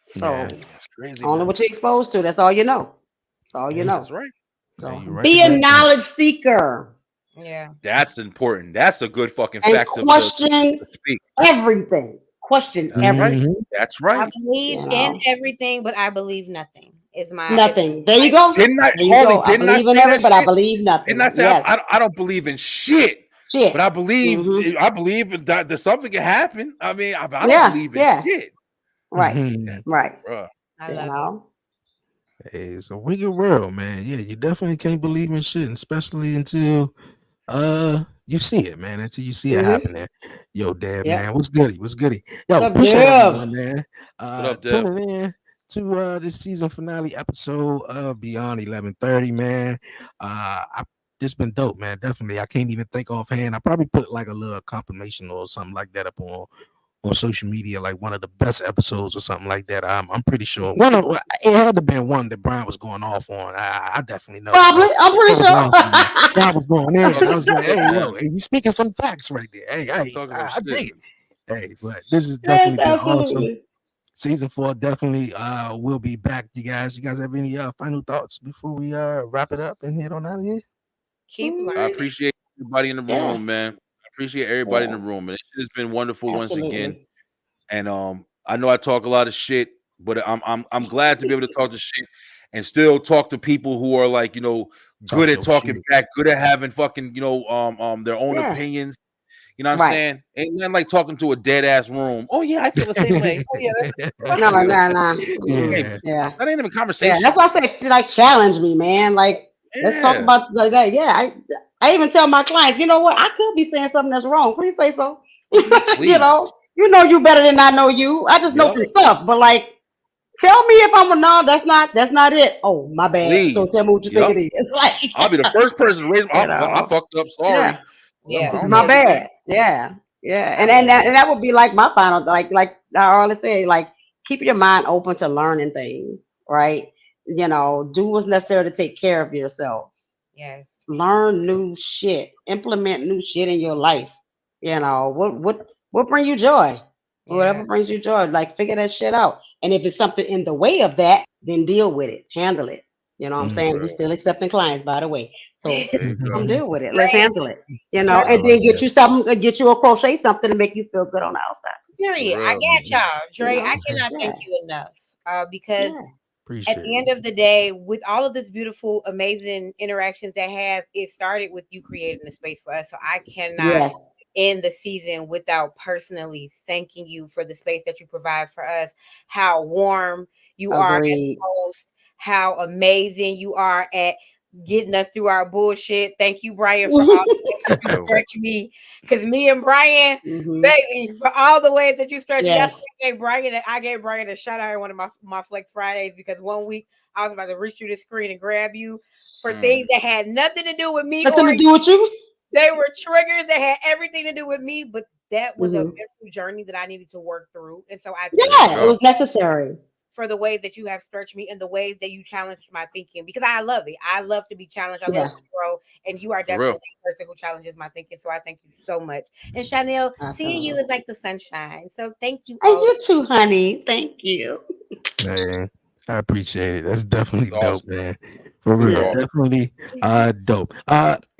So that's crazy. Only what you're exposed to. That's all you know. That's all you know. That's right. So be a knowledge seeker. Yeah. That's important. That's a good fucking and fact to speak. Everything. Question everything. That's right. I believe in everything, but I believe nothing. Is my nothing. There you go. I believe in everything, but I believe nothing. Didn't I say I don't believe in shit? But I believe I believe that something can happen. I mean, I don't believe in shit. Right. Right. I love it. Hey, it's a wicked world, man. Yeah, you definitely can't believe in shit, especially until you see it, man. Until you see it happening. Yo, Dad, man, what's goody? What's goody? Yo, appreciate everyone, man. Tuning in to this season finale episode of Beyond 1130, man. It's been dope, man. Definitely. I can't even think offhand. I probably put like a little confirmation or something like that up on social media, like one of the best episodes or something like that. I'm pretty sure it had to been one that Brian was going off on. I definitely know. Probably, I'm pretty sure. Brian was going in. I was like, hey, you speaking some facts right there. Hey, I dig it. Hey, but this is definitely been awesome. Season 4 definitely will be back, you guys. You guys have any final thoughts before we wrap it up and head on out of here? Keep learning. I appreciate everybody in the room, man. I appreciate everybody in the room, and it has been wonderful once again. And I know I talk a lot of shit, but I'm glad to be able to talk to shit and still talk to people who are like, you know, good at talking back, good at having fucking, you know, their own opinions. You know what I'm saying? Ain't nothing like talking to a dead ass room. Oh yeah, I feel the same way. Oh yeah, no. That ain't even a conversation. Yeah, that's why I say like challenge me, man. Like let's talk about that. Yeah, I even tell my clients, you know what? I could be saying something that's wrong. Please say so. You know you better than I know you. I just know some stuff, but like Tell me if I'm a no. That's not it. Oh, my bad. So Please. tell me what you Yup. think it is. Like, I'll be the first person to raise my. you I know, fucked up. Sorry. yeah, I Yeah. don't know my everything. bad. Yeah, yeah. I And love that would be like my final. Like I always say, like keep your mind open to learning things. Right. You know, do what's necessary to take care of yourself. yes. Learn new shit. Implement new shit in your life. You know what bring you joy. Yeah. Whatever brings you joy, like figure that shit out. And if it's something in the way of that, then deal with it. Handle it. You know what I'm saying? We Real. still accepting clients, by the way. So There you go. come deal with it. Let's Dre, handle it. You know, Dre, I and like then get that. you something, get you a crochet something to make you feel good on the outside. period. For I real. got y'all. You Dre, I know? cannot Yeah. thank you enough. Because Yeah. at Appreciate the end it. of the day, with all of this beautiful, amazing interactions that have, it started with you creating the space for us. So I cannot Yeah. end the season without personally thanking you for the space that you provide for us, how warm you are as a Agreed. host, how amazing you are at getting us through our bullshit. Thank you, Brian, for all the ways that you Yo. stretch me. Because me and Brian, Hmm. baby, for all the ways that you stretch me. Yes. I gave Brian a shout out on one of my Flex Fridays because one week I was about to reach through the screen and grab you for things that had nothing to do with me Nothing or to do with you. they were triggers that had everything to do with me, but that was a Hmm. mental journey that I needed to work through. And so I There thank you Yeah, it you go. was necessary. for the ways that you have stretched me and the ways that you challenged my thinking because I love it. I love to be challenged. I love Yeah, to grow. And you are For real. definitely a person who challenges my thinking. So I thank you so much. And Chanel, seeing you absolutely. is like the sunshine. So thank you And all. you too, honey. Thank you. Man, I appreciate it. That's definitely It's dope, awesome. man. For It's real. Yes. awesome. Definitely dope.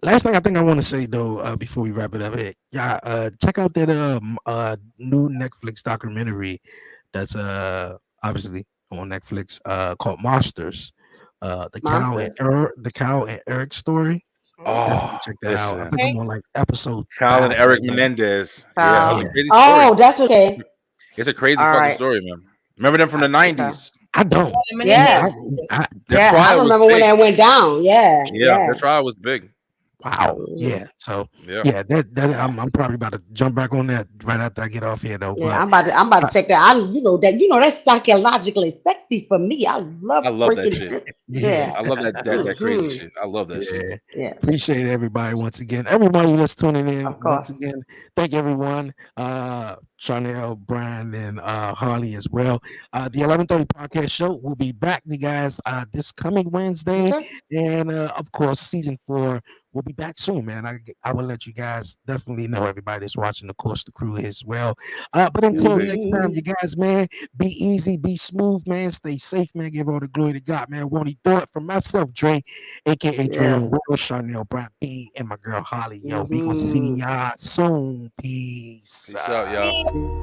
Last thing I think I want to say though, before we wrap it up, hey, yeah, check out that new Netflix documentary that's obviously on Netflix called Monsters. Monsters. The Cow and Eric story. Mm, Definitely Oh, check that out. I listen. think okay. I'm on like episode Kyle and 5 Eric right now. Menendez. Yeah, it's Oh, a Yeah. crazy story. oh, that's okay. It's a crazy All fucking right. story, man. Remember them from the Okay. 90s? I don't. The You know, Menendez Yeah. brothers. I Their Yeah. I trial was remember when big. that went down. Yeah. Yeah, their Yeah. trial was big. wow. Mhm. Yeah. So Yeah. yeah, that I'm probably about to jump back on that right after I get off here though. Yeah. But I'm about uh, to check that. That's psychologically sexy for me. I love I love that breaking shit. shit. yeah. Yeah. I love that crazy Hmm. shit. I love that shit. Yeah. Yes. Appreciate everybody once again. Everybody that's tuning in Of once course. again. Thank everyone. Chanel, Brian, and Harley as well. The 11:30 podcast show will be back, you guys, this coming Wednesday. Okay. And of course, season 4 will be back soon, man. I will let you guys definitely know, everybody that's watching, of course, the crew as well. But until Indeed. next time, you Hmm. guys, man, be easy, be smooth, man. Stay safe, man. Give all the glory to God, man. Won't he do it for myself, Dre, aka Dre Yes. and Will, Chanel, Brad B, and my girl Holly. Yo, we gonna see Hmm. y'all soon. Peace. Peace out, y'all. Hmm.